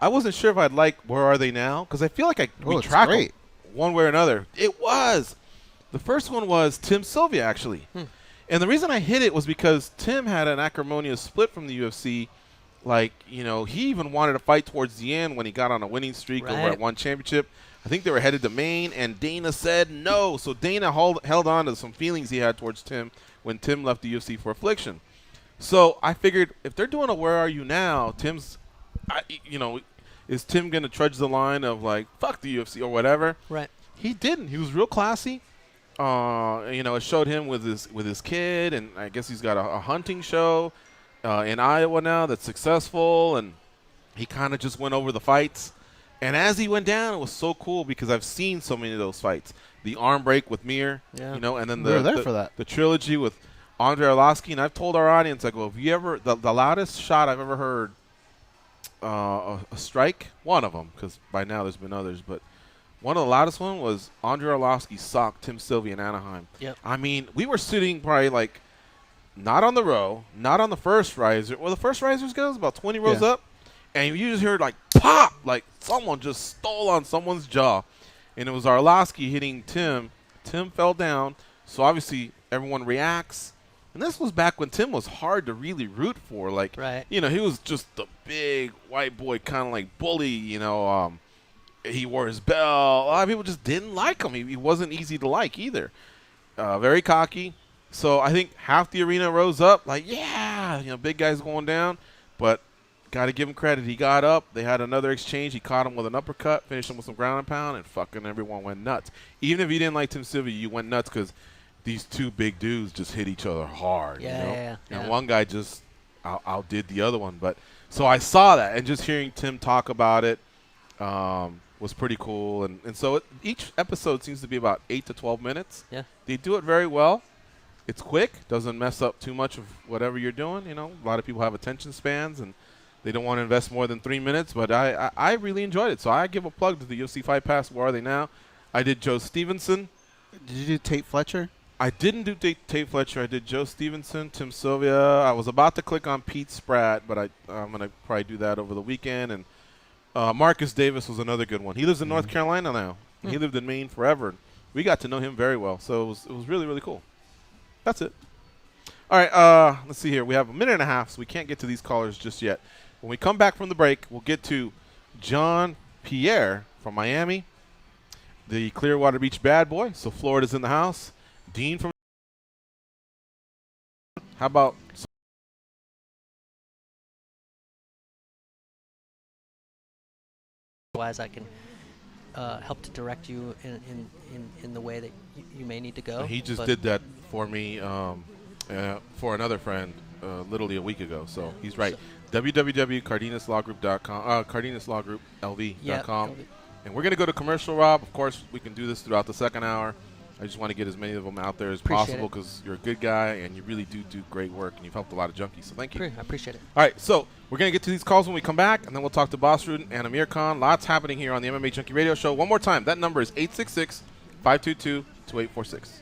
I wasn't sure if I'd like Where Are They Now? Because I feel like we track them one way or another. It was. The first one was Tim Sylvia, actually. And the reason I hit it was because Tim had an acrimonious split from the UFC. He even wanted to fight towards the end when he got on a winning streak over at One Championship. I think they were headed to Maine, and Dana said no. So Dana held on to some feelings he had towards Tim when Tim left the UFC for Affliction. So I figured if they're doing a Where Are You Now, is Tim going to trudge the line of like, fuck the UFC or whatever? Right. He didn't. He was real classy. It showed him with his kid, and I guess he's got a hunting show in Iowa now that's successful, and he kind of just went over the fights. And as he went down, it was so cool because I've seen so many of those fights. The arm break with Mir, and then We were there for that. The trilogy with Andre Arlovsky. And I've told our audience, I go, if you ever, the loudest shot I've ever heard, a strike, one of them, because by now there's been others, but one of the loudest one was Andre Arlovsky socked Tim Sylvia in Anaheim. Yep. I mean, we were sitting probably like not on the row, not on the first riser. Well, the first risers goes about 20 rows up, and you just heard like pop, like someone just stole on someone's jaw, and it was Arlovsky hitting Tim. Tim fell down, so obviously everyone reacts. And this was back when Tim was hard to really root for. Like, he was just the big white boy, kind of like bully. He wore his belt. A lot of people just didn't like him. He wasn't easy to like either. Very cocky. So I think half the arena rose up, like, big guy's going down. But got to give him credit. He got up. They had another exchange. He caught him with an uppercut, finished him with some ground and pound, and fucking everyone went nuts. Even if you didn't like Tim Sylvia, you went nuts because these two big dudes just hit each other hard. And one guy just outdid the other one. But so I saw that, and just hearing Tim talk about it was pretty cool. And so each episode seems to be about 8 to 12 minutes. Yeah. They do it very well. It's quick, doesn't mess up too much of whatever you're doing. A lot of people have attention spans, and they don't want to invest more than 3 minutes. But I really enjoyed it. So I give a plug to the UFC Fight Pass. Where Are They Now? I did Joe Stevenson. Did you do Tate Fletcher? I didn't do Tate Fletcher. I did Joe Stevenson, Tim Sylvia. I was about to click on Pete Spratt, but I'm going to probably do that over the weekend. And Marcus Davis was another good one. He lives in North Carolina now. He lived in Maine forever. We got to know him very well, so it was really, really cool. That's it. All right, let's see here. We have a minute and a half, so we can't get to these callers just yet. When we come back from the break, we'll get to John Pierre from Miami, the Clearwater Beach bad boy, so Florida's in the house. Dean from – how about – Otherwise, I can help to direct you in the way that you may need to go. He just did that for me for another friend literally a week ago. So he's right. www.cardenaslawgroup.com, cardenaslawgrouplv.com. And we're going to go to commercial, Rob. Of course, we can do this throughout the second hour. I just want to get as many of them out there as possible because you're a good guy and you really do great work, and you've helped a lot of junkies. So thank you. I appreciate it. All right, so we're going to get to these calls when we come back, and then we'll talk to Bas Rutten and Amir Khan. Lots happening here on the MMA Junkie Radio Show. One more time, that number is 866-522-2846.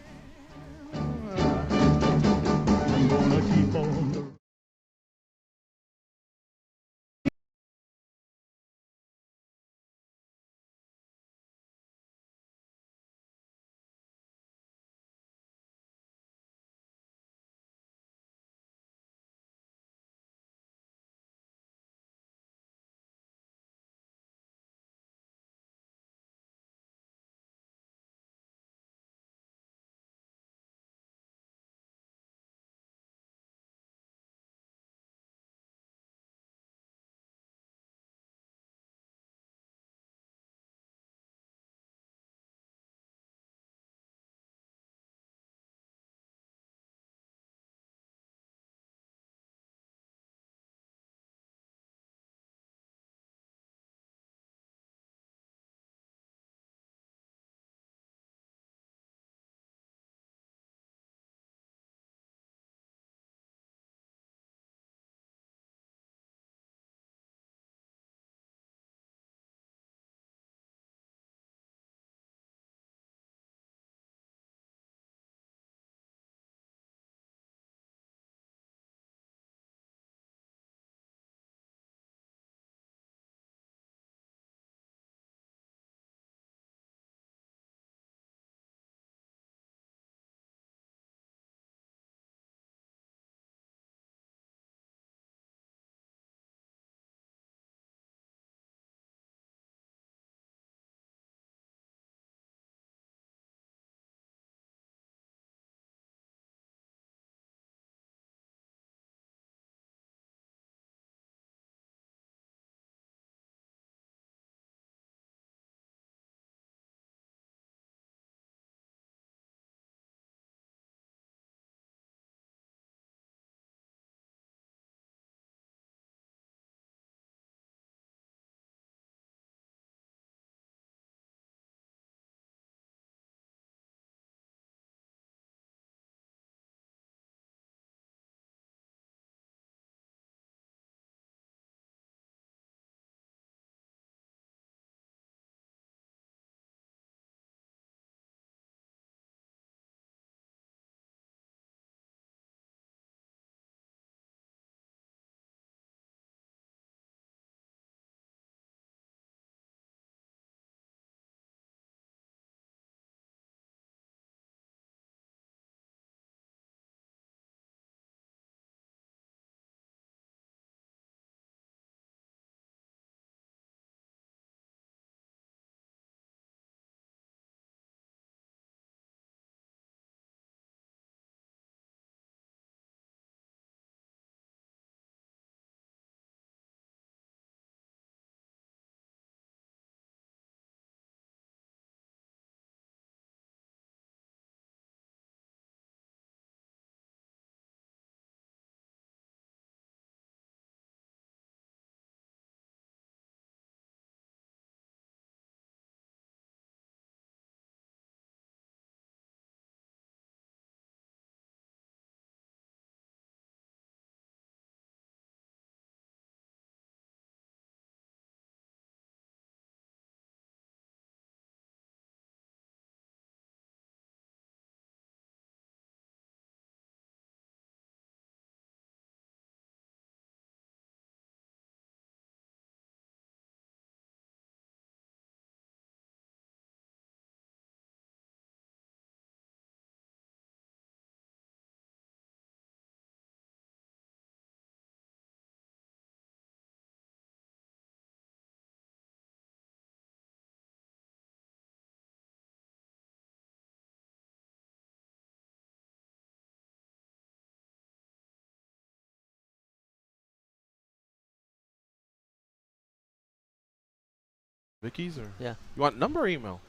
Vicky's or? Yeah. You want number or email?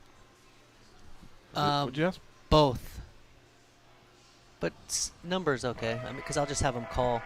What'd you ask? Both. But number's okay. I mean, because I'll just have them call.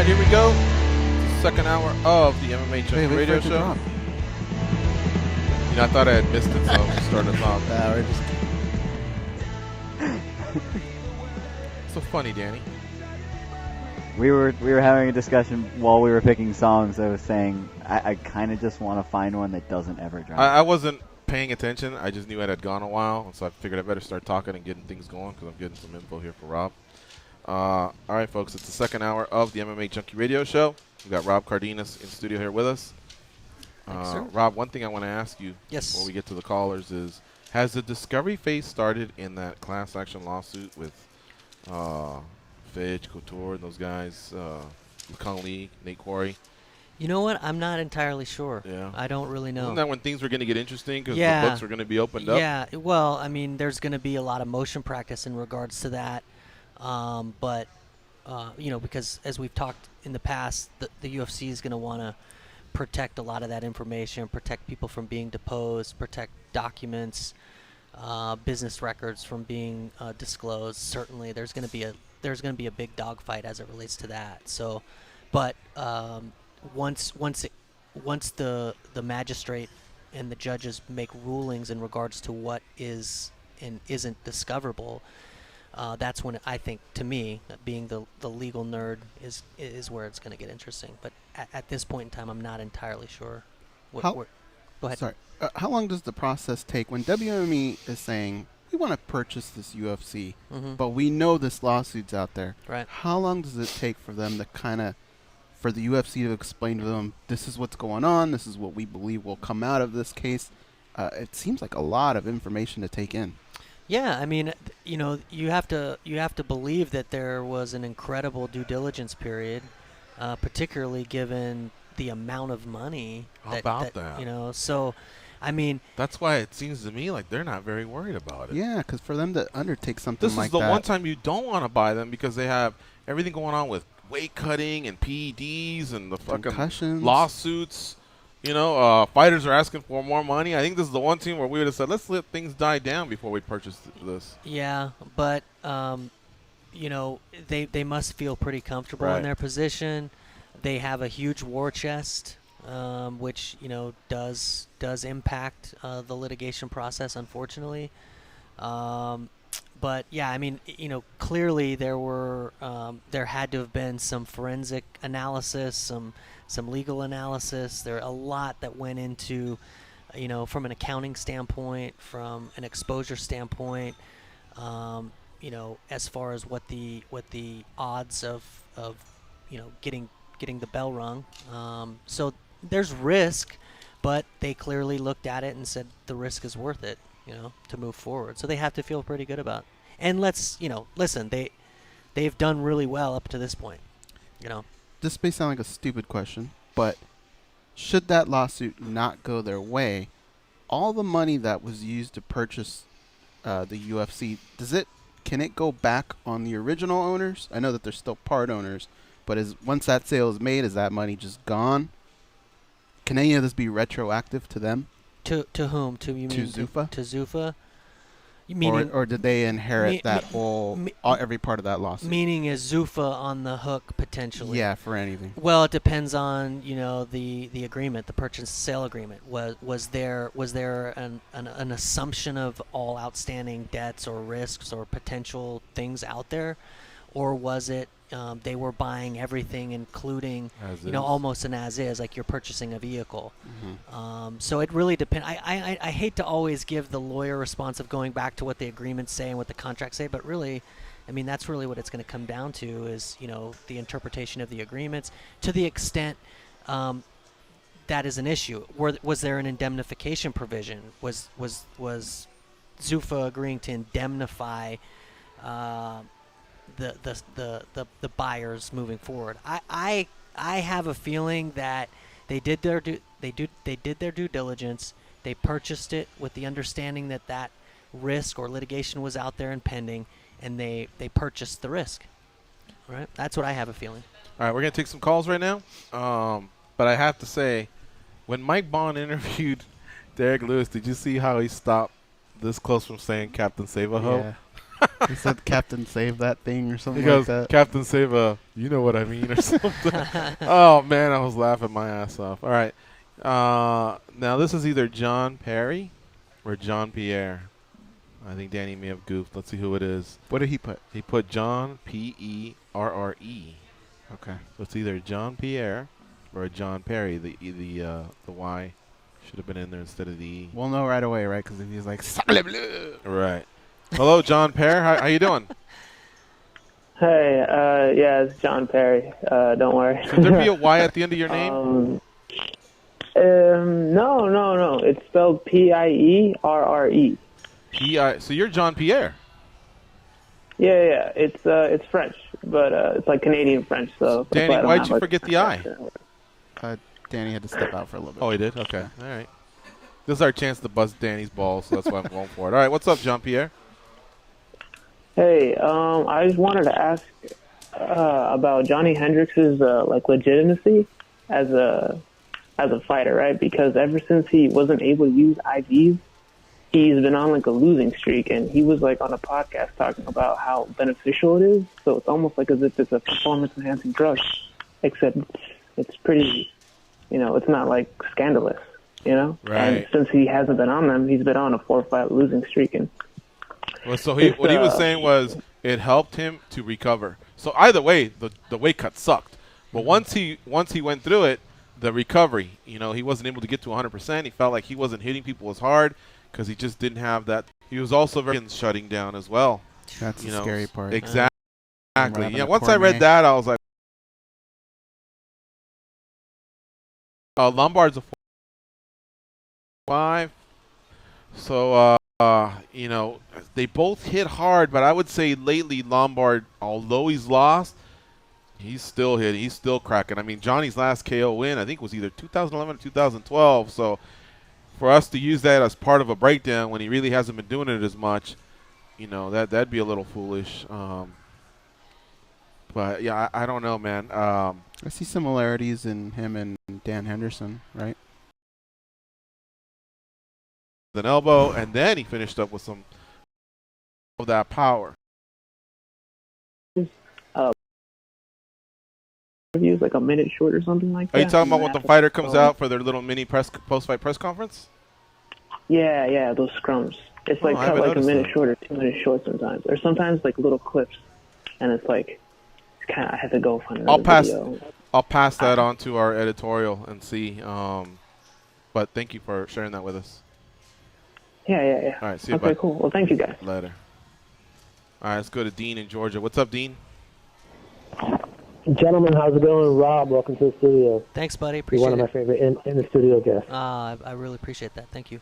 Here we go. Second hour of the MMA Junkie Radio Show. You know, I thought I had missed it, so I'm starting us off. We're just so funny, Danny. We were having a discussion while we were picking songs. I was saying I kind of just want to find one that doesn't ever drop. I wasn't paying attention. I just knew it had gone a while, so I figured I better start talking and getting things going because I'm getting some info here for Rob. All right, folks, it's the second hour of the MMA Junkie Radio Show. We've got Rob Cardenas in studio here with us. Rob, one thing I want to ask you before we get to the callers is, has the discovery phase started in that class action lawsuit with Fitch, Couture, and those guys, Kung Lee, Nate Quarry? You know what? I'm not entirely sure. Yeah. I don't really know. Isn't that when things were going to get interesting because the books were going to be opened up? Yeah. Well, I mean, there's going to be a lot of motion practice in regards to that. But you know, because as we've talked in the past, the UFC is going to want to protect a lot of that information, protect people from being deposed, protect documents, business records from being disclosed. Certainly, there's going to be a big dogfight as it relates to that. So, but once the magistrate and the judges make rulings in regards to what is and isn't discoverable, that's when I think, to me, being the legal nerd, is where it's going to get interesting. But at this point in time, I'm not entirely sure. Go ahead. Sorry. How long does the process take when WME is saying, we want to purchase this UFC, but we know this lawsuit's out there? Right. How long does it take for them to for the UFC to explain to them, this is what's going on, this is what we believe will come out of this case? It seems like a lot of information to take in. Yeah, I mean, you know, you have to believe that there was an incredible due diligence period, particularly given the amount of money. How about that? You know, so, I mean, that's why it seems to me like they're not very worried about it. Yeah, because for them to undertake something like that. This is the one time you don't want to buy them because they have everything going on with weight cutting and PEDs and the fucking concussions, lawsuits. You know, fighters are asking for more money. I think this is the one team where we would have said, let's let things die down before we purchase this. Yeah, but, you know, they must feel pretty comfortable in their position. They have a huge war chest, which, you know, does impact the litigation process, unfortunately. But, yeah, I mean, you know, clearly there had to have been some forensic analysis, some legal analysis. There are a lot that went into, you know, from an accounting standpoint, from an exposure standpoint, you know, as far as what the odds of you know, getting the bell rung. So there's risk, but they clearly looked at it and said the risk is worth it, you know, to move forward. So they have to feel pretty good about it. And listen, they've done really well up to this point, you know. This may sound like a stupid question, but should that lawsuit not go their way, all the money that was used to purchase the UFC, can it go back on the original owners? I know that they're still part owners, but once that sale is made, is that money just gone? Can any of this be retroactive to them? To whom? To Zuffa? To Zuffa? or did they inherit that every part of that lawsuit? Meaning, is Zuffa on the hook potentially? Yeah, for anything. Well, it depends on the agreement, the purchase and sale agreement. Was there an assumption of all outstanding debts or risks or potential things out there, or was it they were buying everything, including almost an as is, like you're purchasing a vehicle? So it really depends. I hate to always give the lawyer response of going back to what the agreements say and what the contracts say, but really, I mean, that's really what it's going to come down to is, the interpretation of the agreements to the extent that is an issue. Was there an indemnification provision? Was Zuffa agreeing to indemnify the buyers moving forward? I have a feeling that they did their due diligence. They purchased it with the understanding that risk or litigation was out there and pending, and they purchased the risk. All right, that's what I have a feeling. All right, we're gonna take some calls right now, but I have to say, when Mike Bond interviewed Derek Lewis, did you see how he stopped this close from saying Captain Save-A-Ho? Yeah. He said Captain Save that thing or something He goes, like that. Captain Save-A, you know what I mean, or something. Oh, man, I was laughing my ass off. All right. Now, this is either John Perry or John Pierre. I think Danny may have goofed. Let's see who it is. What did he put? He put John P-E-R-R-E. Okay. So it's either John Pierre or John Perry. The Y should have been in there instead of the E. We'll know right away, right? Because if he's like, Sable Bleu. Right. Hello, John Perry. How you doing? Hey, yeah, it's John Perry. Don't worry. Should there be a Y at the end of your name? No. It's spelled P-I-E-R-R-E. So you're John Pierre. Yeah. It's French, but it's like Canadian French. So Danny, why'd you forget the I? Danny had to step out for a little bit. Oh, he did? Okay. All right. This is our chance to bust Danny's balls, so that's why I'm going for it. All right, what's up, John Pierre? Hey, I just wanted to ask about Johnny Hendricks's legitimacy as a fighter, right? Because ever since he wasn't able to use IVs, he's been on like a losing streak, and he was like on a podcast talking about how beneficial it is. So it's almost like as if it's a performance-enhancing drug, except it's pretty, it's not like scandalous, Right. And since he hasn't been on them, he's been on a 4-fight losing streak, and well, so what he was saying was it helped him to recover. So either way, the weight cut sucked. But once he went through it, the recovery, he wasn't able to get to 100%. He felt like he wasn't hitting people as hard because he just didn't have that. He was also very shutting down as well. That's the scary part. Exactly. Yeah. Once I read that, I was like, Lombard's a 5. So. They both hit hard, but I would say lately Lombard, although he's lost, he's still hitting. He's still cracking. I mean, Johnny's last KO win, I think, was either 2011 or 2012. So for us to use that as part of a breakdown when he really hasn't been doing it as much, that'd be a little foolish. But, yeah, I don't know, man. I see similarities in him and Dan Henderson, right? An elbow, and then he finished up with some of that power. Reviews like a minute short or something like that. Are you talking about when the fighter comes out for their little mini post-fight press conference? Yeah, those scrums. It's like cut like a minute short or 2 minutes short sometimes, or sometimes like little clips, and it's like I have to go find another video. I'll pass that on to our editorial and see. But thank you for sharing that with us. Yeah. All right, see you. Okay, cool. Well, thank you, guys. Later. All right, let's go to Dean in Georgia. What's up, Dean? Gentlemen, how's it going? Rob, welcome to the studio. Than's, buddy. Appreciate it. You're one of my favorite in the studio guests. I really appreciate that. Thank you.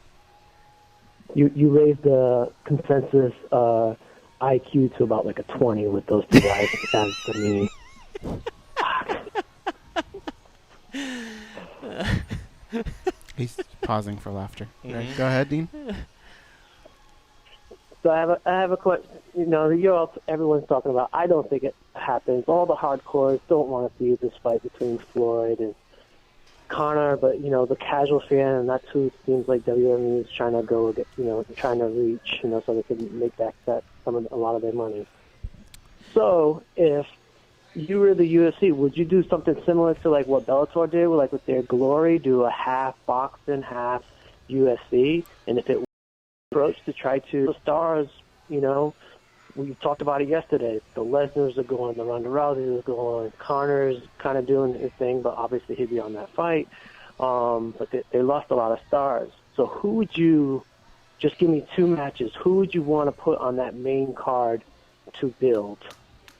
You raised the consensus IQ to about like a 20 with those two guys. That's for me. He's pausing for laughter. Right, go ahead, Dean. So I have a question. Everyone's talking about. I don't think it happens. All the hardcores don't want to see this fight between Floyd and Conor, but the casual fan, and that's who it seems like WWE is trying to go, trying to reach, so they can make back a lot of their money. So if you were the UFC, would you do something similar to like what Bellator did, with their Glory, do a half boxing, half UFC, and if it was approach to try to the stars, we talked about it yesterday. The Lesnar's are going, the Ronda Rousey's are going, Connor's kind of doing his thing, but obviously he'd be on that fight. But they lost a lot of stars. So who would you, just give me 2 matches, who would you want to put on that main card to build?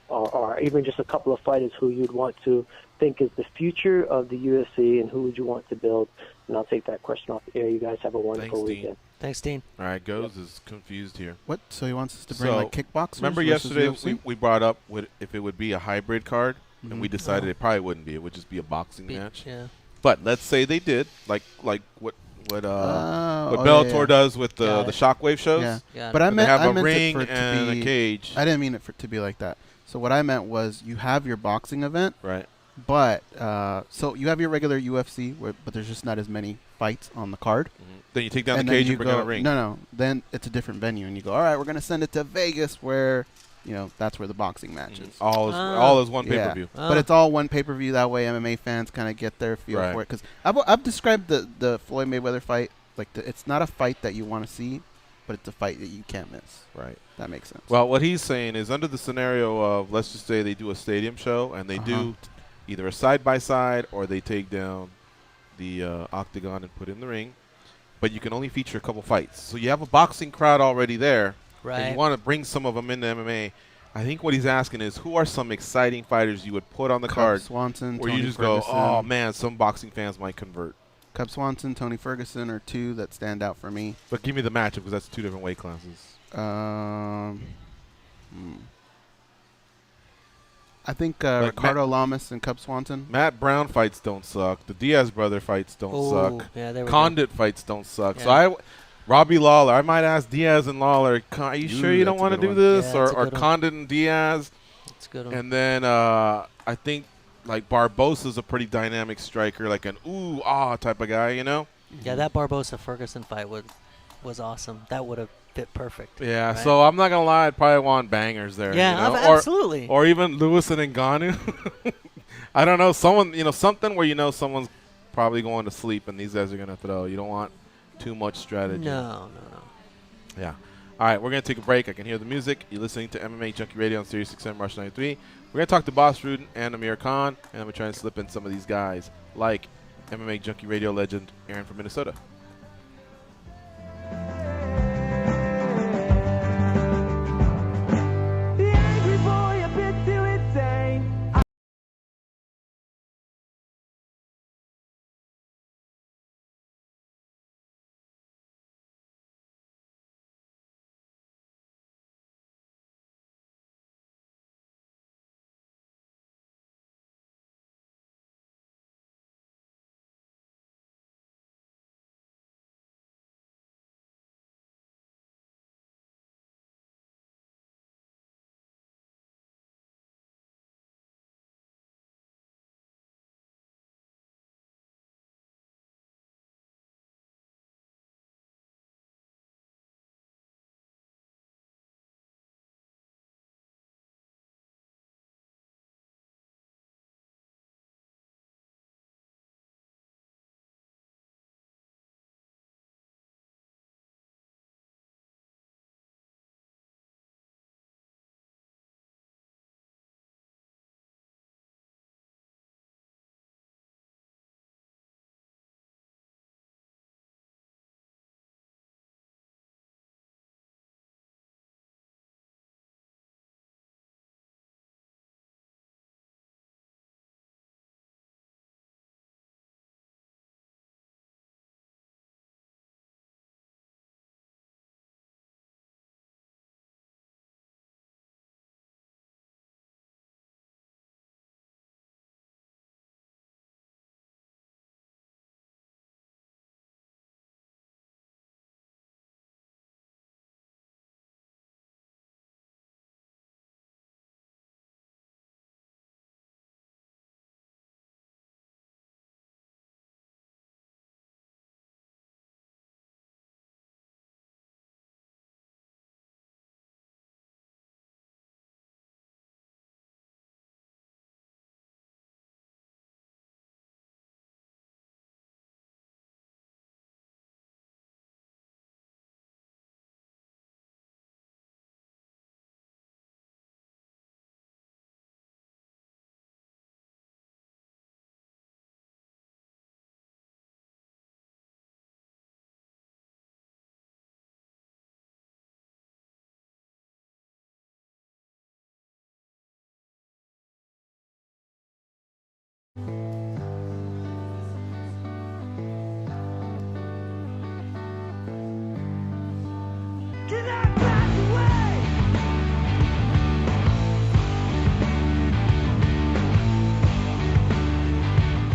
Or even just a couple of fighters who you'd want to think is the future of the UFC, and who would you want to build? And I'll take that question off the air. You guys have a wonderful weekend. Thanks, Dean. All right, Goes is confused here. What? So he wants us to bring kickboxers? Remember yesterday we brought up if it would be a hybrid card, and we decided it probably wouldn't be. It would just be a boxing match. Yeah. But let's say they did, like what Bellator does with the Shockwave shows. Yeah. But I meant have a meant ring it for it and to be, a cage. I didn't mean it to be like that. So what I meant was you have your boxing event, right? But so you have your regular UFC, but there's just not as many fights on the card. Then you take down the cage and bring out a ring. No. Then it's a different venue, and you go, all right, we're going to send it to Vegas, where that's where the boxing match is. All is one pay-per-view. But it's all one pay-per-view. That way MMA fans kind of get their feel for it. Because I've described the Floyd Mayweather fight like it's not a fight that you want to see, but it's a fight that you can't miss. Right. That makes sense. Well, what he's saying is under the scenario of, let's just say they do a stadium show, and they do either a side-by-side or they take down the octagon and put in the ring, but you can only feature a couple fights. So you have a boxing crowd already there, and you want to bring some of them into MMA. I think what he's asking is, who are some exciting fighters you would put on the card Swanson, where Tony you just Ferguson. go, oh, man, some boxing fans might convert. Cub Swanson, Tony Ferguson are 2 that stand out for me. But give me the matchup, because that's 2 different weight classes. I think Ricardo Lamas and Cub Swanson. Matt Brown fights don't suck. The Diaz brother fights don't suck. Yeah, Condit fights don't suck. Yeah. So Robbie Lawler, I might ask Diaz and Lawler, are you sure you don't want to do this? Yeah, or Condit and Diaz. That's a good one. And then I think like Barbosa's a pretty dynamic striker, like an type of guy, Yeah, that Barbosa-Ferguson fight was awesome. That would have fit perfect. Yeah, right? So I'm not going to lie, I'd probably want bangers there. Yeah, absolutely. Or even Lewis and Ngannou. I don't know, something where someone's probably going to sleep and these guys are going to throw. You don't want too much strategy. No. Yeah. All right, we're going to take a break. I can hear the music. You're listening to MMA Junkie Radio on Sirius XM Rush 93. We're going to talk to Bas Rutten and Amir Khan, and I'm going to try and slip in some of these guys, like MMA Junkie Radio legend Aaron from Minnesota.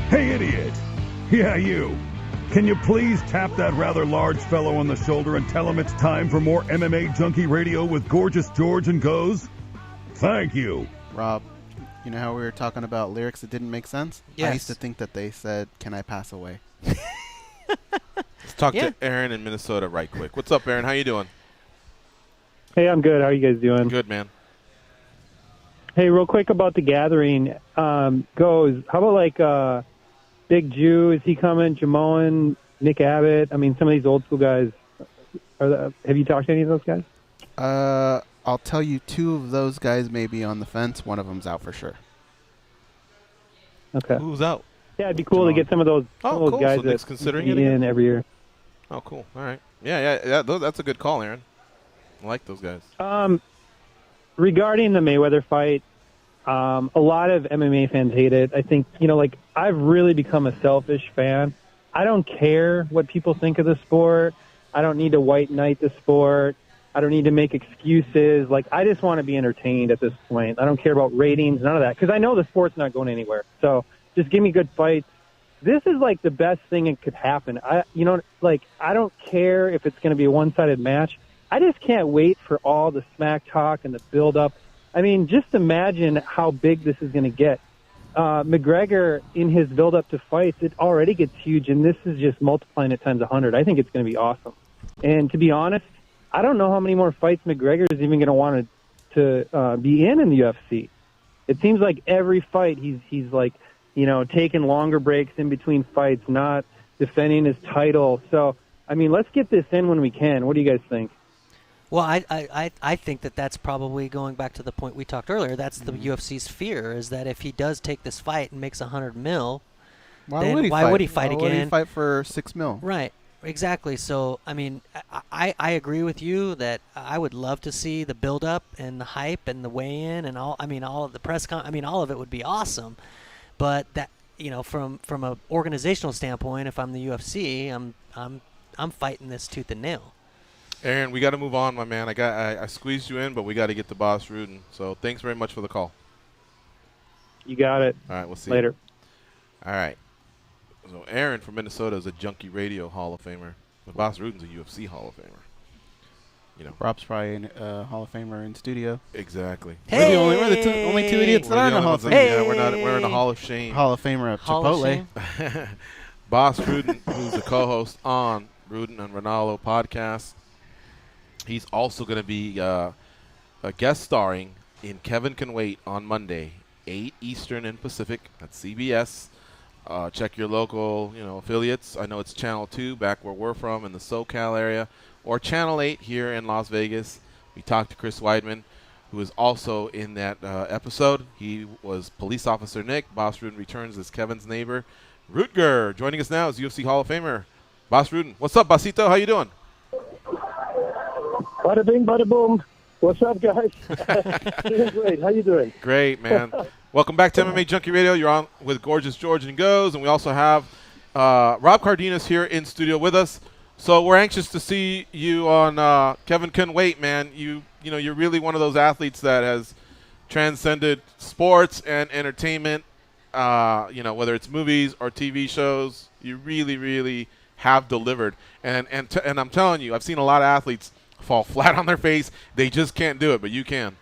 Hey, idiot! Yeah, you. Can you please tap that rather large fellow on the shoulder and tell him it's time for more MMA Junkie Radio with Gorgeous George and Goes? Thank you. Rob, you know how we were talking about lyrics that didn't make sense? Yes. I used to think that they said, "Can I pass away?" Let's talk to Aaron in Minnesota right quick. What's up, Aaron? How you doing? Hey, I'm good. How are you guys doing? Good, man. Hey, real quick about the gathering. Goes. How about like Big Jew? Is he coming? Jamoan, Nick Abbott? I mean, some of these old school guys. Have you talked to any of those guys? I'll tell you, 2 of those guys may be on the fence. One of them's out for sure. Okay. Who's out? Yeah, it'd be cool to get some of those, cool. guys So Nick's that considering meet it again? in every year. Oh, cool. All right. Yeah. That's a good call, Aaron. I like those guys. Regarding the Mayweather fight, a lot of MMA fans hate it. I think, like, I've really become a selfish fan. I don't care what people think of the sport. I don't need to white knight the sport. I don't need to make excuses. Like, I just want to be entertained at this point. I don't care about ratings, none of that, because I know the sport's not going anywhere. So just give me good fights. This is, like, the best thing that could happen. I don't care if it's going to be a one-sided match. I just can't wait for all the smack talk and the build-up. I mean, just imagine how big this is going to get. McGregor, in his build-up to fights, it already gets huge, and this is just multiplying it times 100. I think it's going to be awesome. And to be honest, I don't know how many more fights McGregor is even going to want to be in the UFC. It seems like every fight he's like, taking longer breaks in between fights, not defending his title. So, I mean, let's get this in when we can. What do you guys think? Well, I think that's probably going back to the point we talked earlier. That's the UFC's fear, is that if he does take this fight and makes $100 million, Why would he fight again? Why would he fight for $6 million? Right. Exactly. So, I mean, I agree with you that I would love to see the build-up and the hype and the weigh-in and all. I mean, all of the press all of it would be awesome. But that, from a organizational standpoint, if I'm the UFC, I'm fighting this tooth and nail. Aaron, we got to move on, my man. I squeezed you in, but we got to get to Bas Rutten. So thanks very much for the call. You got it. All right, we'll see later. You. All right. So Aaron from Minnesota is a Junkie Radio Hall of Famer. But Bas Rutten's a UFC Hall of Famer. Rob's probably a Hall of Famer in studio. Exactly. Hey! We're the only 2 idiots that are in the Hall of Fame. Yeah, we're in the Hall of Shame. Hall of Famer at Chipotle. Bas Rutten, who's the co-host on Rutten and Ronaldo podcast. He's also going to be a guest starring in Kevin Can Wait on Monday, 8 Eastern and Pacific. That's CBS. Check your local, affiliates. I know it's Channel 2 back where we're from in the SoCal area, or Channel 8 here in Las Vegas. We talked to Chris Weidman, who is also in that episode. He was Police Officer Nick. Bas Rutten returns as Kevin's neighbor, Rutger. Joining us now is UFC Hall of Famer Bas Rutten. What's up, Basito? How you doing? Bada bing, bada boom. What's up, guys? Doing great. How you doing? Great, man. Welcome back to MMA Junkie Radio. You're on with Gorgeous George and Goes, and we also have Rob Cardenas here in studio with us. So we're anxious to see you on Kevin Can Wait, man. You're really one of those athletes that has transcended sports and entertainment. Whether it's movies or TV shows, you really, really have delivered. And I'm telling you, I've seen a lot of athletes fall flat on their face. They just can't do it, but you can.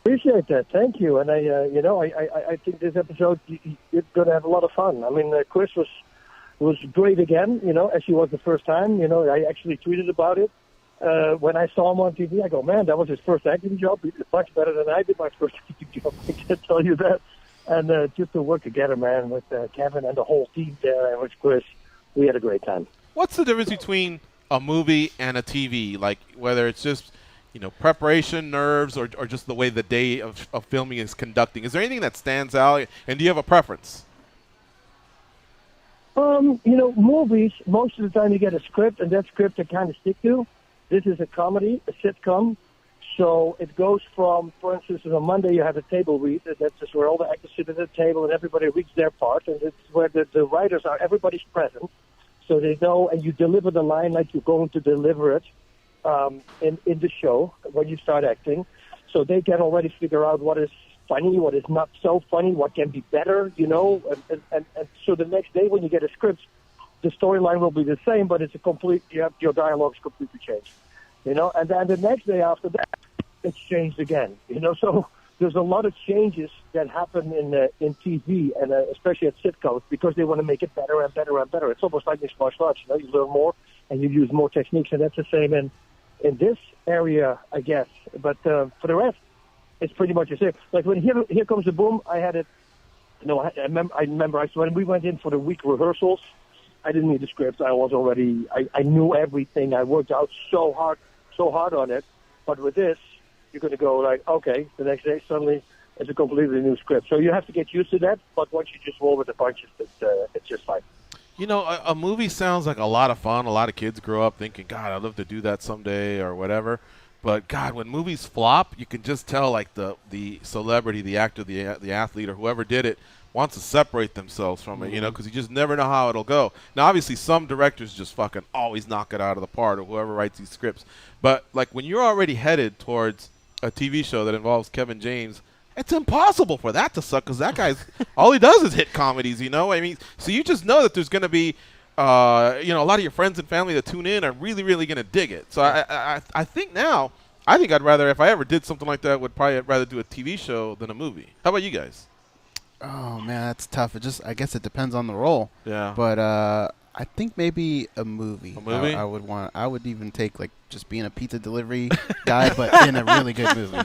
Appreciate that. Thank you. And I think this episode you're going to have a lot of fun. I mean, Chris was great again. As he was the first time. I actually tweeted about it when I saw him on TV. I go, man, that was his first acting job. He did much better than I did my first acting job. I can tell you that. And just to work together, man, with Kevin and the whole team there, and with Chris, we had a great time. What's the difference between a movie and a TV? Like, whether it's just preparation, nerves, or just the way the day of filming is conducting. Is there anything that stands out, and do you have a preference? Movies, most of the time you get a script, and that script you kind of stick to. This is a comedy, a sitcom, so it goes from, for instance, on Monday you have a table read. That's just where all the actors sit at the table and everybody reads their part, and it's where the writers are, everybody's present. so they know, and you deliver the line like you're going to deliver it in the show when you start acting. So they can already figure out what is funny, what is not so funny, what can be better, and so the next day when you get a script, the storyline will be the same, but your dialogue's completely changed, and then the next day after that, it's changed again, so there's a lot of changes that happen in TV and especially at sitcoms because they want to make it better and better and better. It's almost like mixed martial arts, you learn more and you use more techniques, and that's the same in this area, I guess. But for the rest, it's pretty much the same. Like when Here Comes the Boom, I had it. I remember when we went in for the week rehearsals, I didn't need the script. I was already. I knew everything. I worked out so hard on it. But with this, you're going to go like, okay, the next day suddenly it's a completely new script. So you have to get used to that. But once you just roll with the punches, it's just fine. A movie sounds like a lot of fun. A lot of kids grow up thinking, God, I'd love to do that someday or whatever. But, God, when movies flop, you can just tell, like, the celebrity, the actor, the athlete, or whoever did it wants to separate themselves from it, because you just never know how it'll go. Now, obviously, some directors just fucking always knock it out of the park, or whoever writes these scripts. But, like, when you're already headed towards a TV show that involves Kevin James, it's impossible for that to suck because that guy's all he does is hit comedies, I mean, so you just know that there's going to be, a lot of your friends and family that tune in are really, really going to dig it. So I think now, I'd rather, if I ever did something like that, would probably rather do a TV show than a movie. How about you guys? Oh man, that's tough. I guess it depends on the role. Yeah. But I think maybe a movie. A movie? I would even take like just being a pizza delivery guy, but in a really good movie.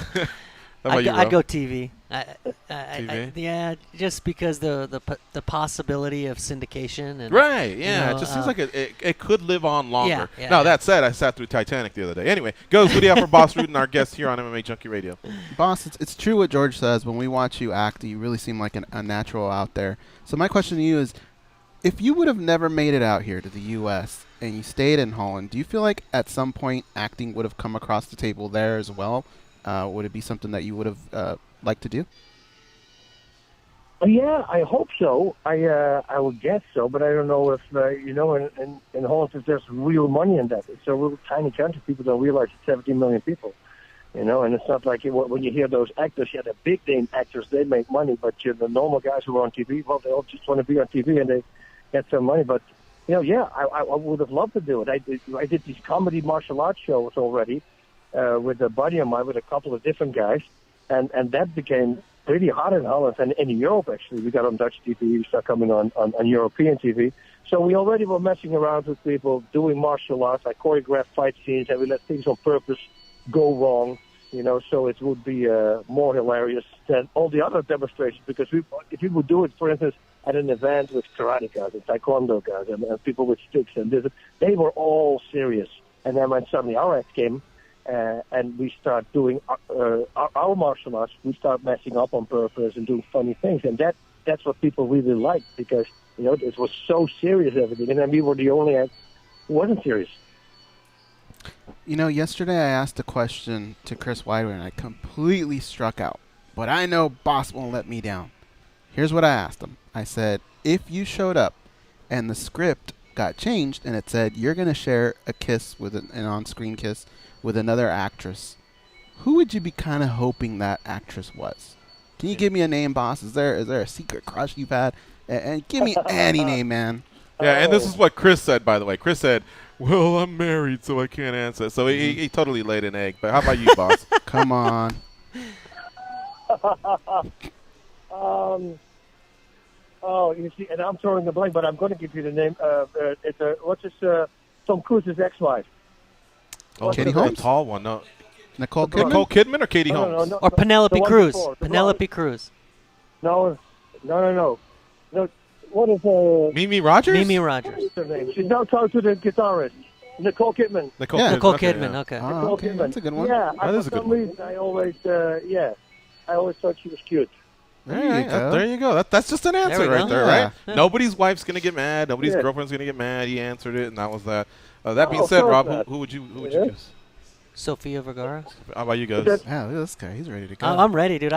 I'd go TV. TV? Yeah, just because the possibility of syndication and right. Yeah, it just seems like it could live on longer. Yeah, that said, I sat through Titanic the other day. Anyway, what do you have for Bas Rutten, our guest here on MMA Junkie Radio? Boss, it's true what George says. When we watch you act, you really seem like a natural out there. So my question to you is, if you would have never made it out here to the U.S. and you stayed in Holland, do you feel like at some point acting would have come across the table there as well? Would it be something that you would have liked to do? Yeah, I hope so. I would guess so, but I don't know if in Holland if there's real money in that. It's a real tiny country. People don't realize it's 17 million people. And it's not like when you hear those actors, the big name actors, they make money, but the normal guys who are on TV, well, they all just want to be on TV and they get some money. But I would have loved to do it. I did these comedy martial arts shows already. With a buddy of mine, with a couple of different guys, and that became pretty hot in Holland and in Europe, actually. We got on Dutch TV, we started coming on European TV. So we already were messing around with people, doing martial arts. I choreographed fight scenes, and we let things on purpose go wrong, so it would be more hilarious than all the other demonstrations, because if we would do it, for instance, at an event with karate guys and taekwondo guys and people with sticks, and they were all serious. And then when suddenly our act came, and we start doing our martial arts, we start messing up on purpose and doing funny things, and that's what people really liked, because it was so serious, everything, and then we were the only act who wasn't serious. Yesterday I asked a question to Chris Weidman and I completely struck out, but I know Boss won't let me down. Here's what I asked him. I said, if you showed up and the script got changed and it said you're going to share a kiss with an on-screen kiss with another actress, who would you be kind of hoping that actress was? Can you give me a name, Boss? Is there a secret crush you've had? And give me any name, man. Yeah, and this is what Chris said, by the way. Chris said, well, I'm married, so I can't answer. So he totally laid an egg. But how about you, Boss? Come on. You see, and I'm throwing a blank, but I'm going to give you the name. What's his Tom Cruise's ex-wife? Katie Holmes? The tall one, no. Nicole Kidman? Nicole Kidman or Katie Holmes? Or Penelope Cruz. Penelope Cruz. No. What is Mimi Rogers? Mimi Rogers. What's her name? She's now talking to the guitarist. Nicole Kidman. Nicole Kidman, okay. Nicole Kidman. That's a good one. Yeah, that is a good one. reason, I always thought she was cute. There you go. That's just an answer right there, right? Yeah. Nobody's wife's gonna get mad. Nobody's girlfriend's gonna get mad. He answered it, and that was that. That being said, Rob, who would you choose? Sofia Vergara. How about you guys? Yeah, look at this guy. He's ready to go. I'm ready, dude.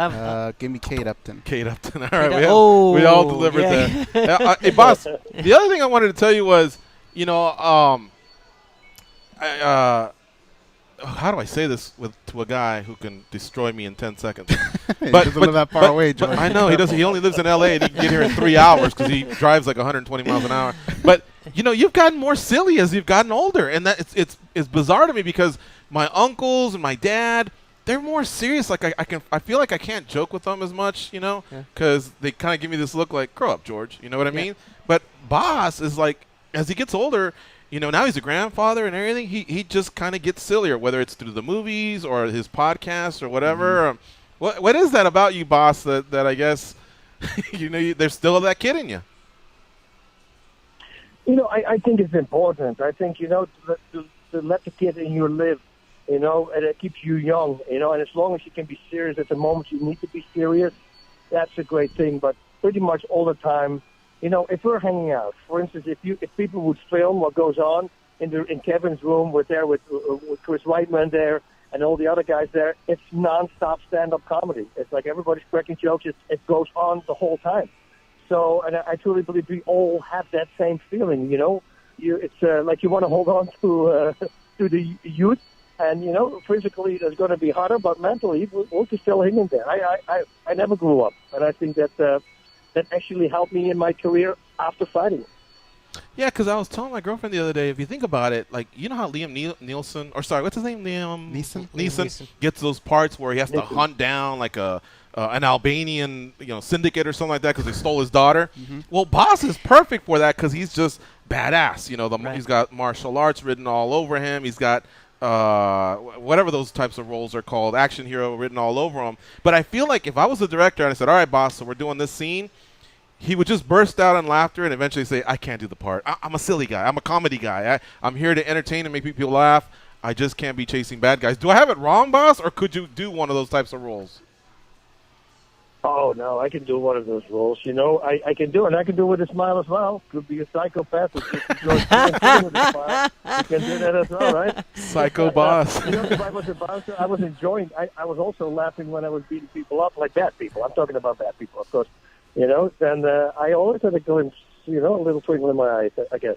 Give me Kate Upton. Kate Upton. All right, we all delivered that. Hey, Boss, the other thing I wanted to tell you was, You know, how do I say this to a guy who can destroy me in 10 seconds? He doesn't live that far away, but George. I know he doesn't. He only lives in L.A. and he can get here in 3 hours because he drives like 120 miles an hour. But you know, you've gotten more silly as you've gotten older, and that it's bizarre to me because my uncles and my dad, they're more serious. Like I feel like I can't joke with them as much, you know, because they kind of give me this look like, grow up, George. You know what I mean? But Bas is like, as he gets older, you know, now he's a grandfather and everything. He just kind of gets sillier, whether it's through the movies or his podcasts or whatever. What is that about you, Bas? That I guess you know there's still that kid in you. You know, I think it's important. I think, you know, to let the kid in you live, you know, and it keeps you young, you know, and as long as you can be serious at the moment you need to be serious, that's a great thing. But pretty much all the time, you know, if we're hanging out, for instance, if people would film what goes on in Kevin's room with Chris Weidman there and all the other guys there, it's nonstop stand-up comedy. It's like everybody's cracking jokes. It goes on the whole time. So, and I truly believe we all have that same feeling, you know. It's like you want to hold on to the youth, and, you know, physically it's going to be harder, but mentally we're just still hanging there. I never grew up, and I think that that actually helped me in my career after fighting. Yeah, because I was telling my girlfriend the other day, if you think about it, like, you know how Liam Neeson, or sorry, what's his name? Neeson gets those parts where he has to hunt down like an Albanian, you know, syndicate or something like that because they stole his daughter. Well, Bas is perfect for that because he's just badass. You know, he's got martial arts written all over him. He's got whatever those types of roles are called, action hero written all over him. But I feel like if I was a director and I said, all right, Bas, so we're doing this scene, he would just burst out in laughter and eventually say, I can't do the part. I'm a silly guy. I'm a comedy guy. I'm here to entertain and make people laugh. I just can't be chasing bad guys. Do I have it wrong, Bas, or could you do one of those types of roles? Oh, no, I can do one of those roles. You know, I can do it. And I can do it with a smile as well. Could be a psychopath. With a smile. You can do that as well, right? Psycho Bas. You know, if I was a bouncer, I was enjoying. I was also laughing when I was beating people up, like bad people. I'm talking about bad people, of course. You know, and I always had a glimpse, you know, a little twinkle in my eyes, I guess.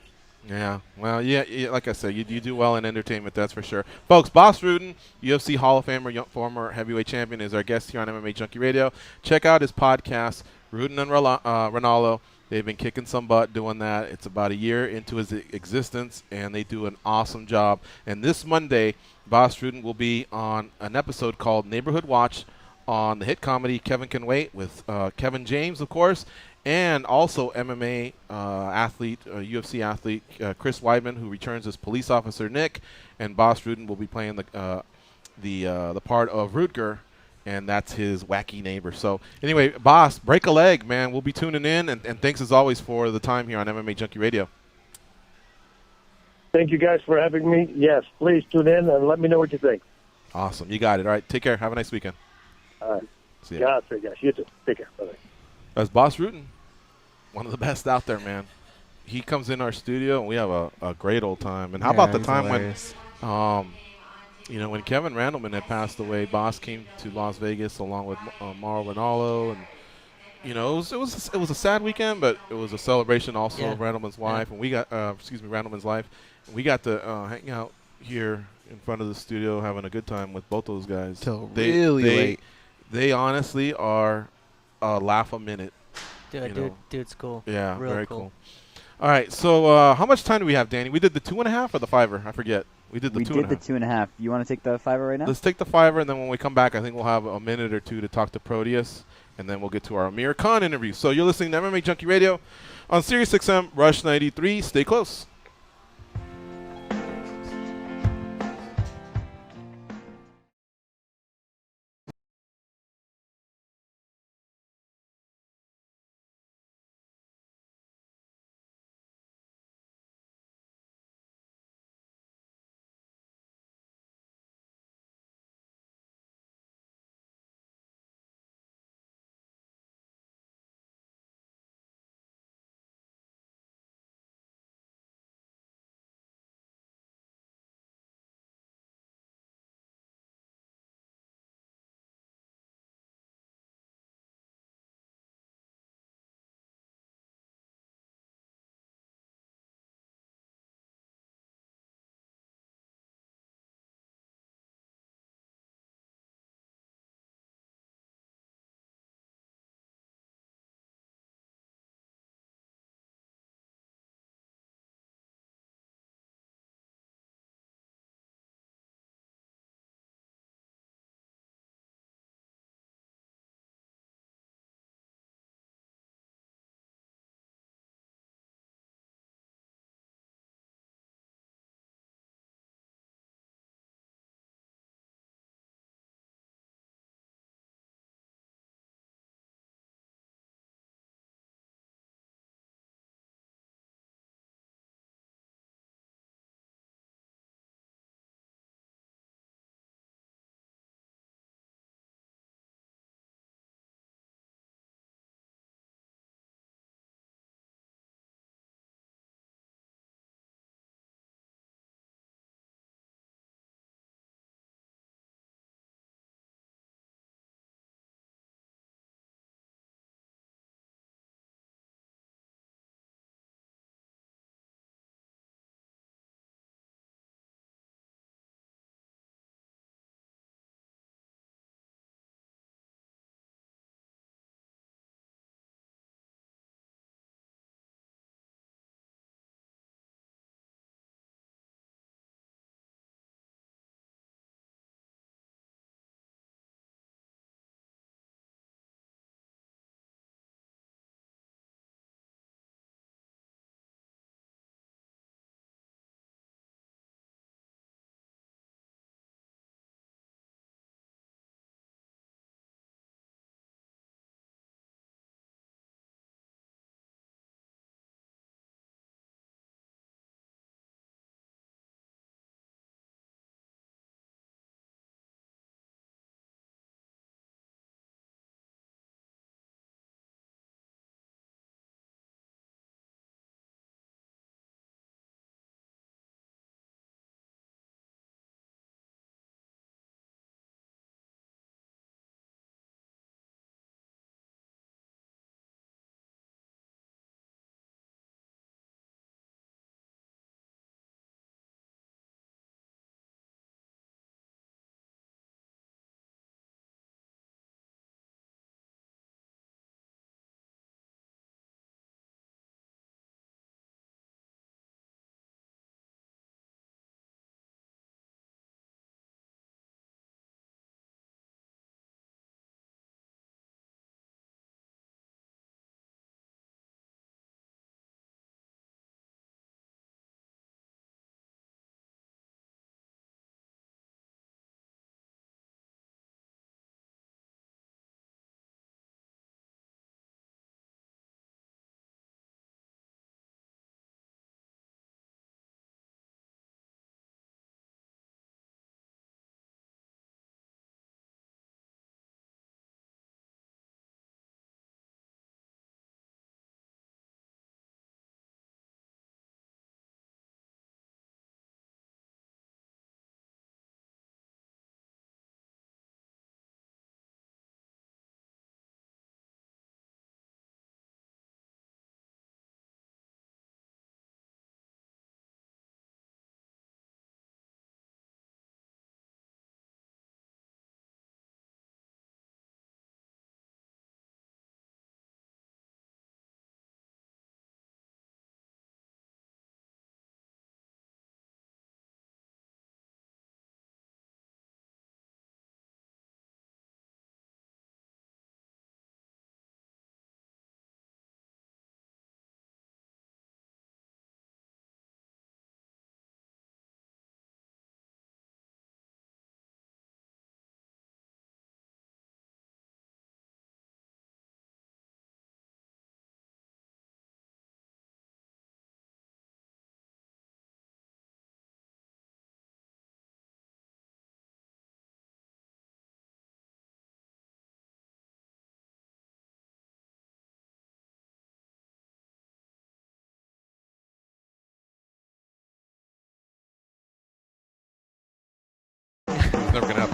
Yeah, well, yeah, like I said, you do well in entertainment, that's for sure. Folks, Bas Rutten, UFC Hall of Famer, former heavyweight champion, is our guest here on MMA Junkie Radio. Check out his podcast, Rutten and Ronaldo. They've been kicking some butt doing that. It's about a year into his existence, and they do an awesome job. And this Monday, Bas Rutten will be on an episode called Neighborhood Watch on the hit comedy Kevin Can Wait with Kevin James, of course, and also MMA athlete, UFC athlete Chris Weidman, who returns as police officer Nick, and Bas Rutten will be playing the part of Rutger, and that's his wacky neighbor. So anyway, Bas, break a leg, man. We'll be tuning in, and thanks as always for the time here on MMA Junkie Radio. Thank you guys for having me. Yes, please tune in and let me know what you think. Awesome. You got it. All right, take care. Have a nice weekend. All right. See ya. Yeah, guys. You too. Take care. Bye-bye. That's Bas Rutten, one of the best out there, man. He comes in our studio, and we have a great old time. And how about the time hilarious. when, you know, when Kevin Randleman had passed away, Bas came to Las Vegas along with Mauro Ranallo, and you know, it was a sad weekend, but it was a celebration also of Randleman's wife, and we got Randleman's life, and we got to hang out here in front of the studio having a good time with both those guys. Till really late. They honestly are a laugh a minute. Dude's cool. Yeah, Real very cool. cool. All right, so how much time do we have, Danny? We did the 2.5 or the 5er? I forget. We did the 2.5. We did the 2.5. You want to take the 5er right now? Let's take the 5er, and then when we come back, I think we'll have a minute or two to talk to Proteus, and then we'll get to our Amir Khan interview. So you're listening to MMA Junkie Radio on Sirius XM Rush 93. Stay close.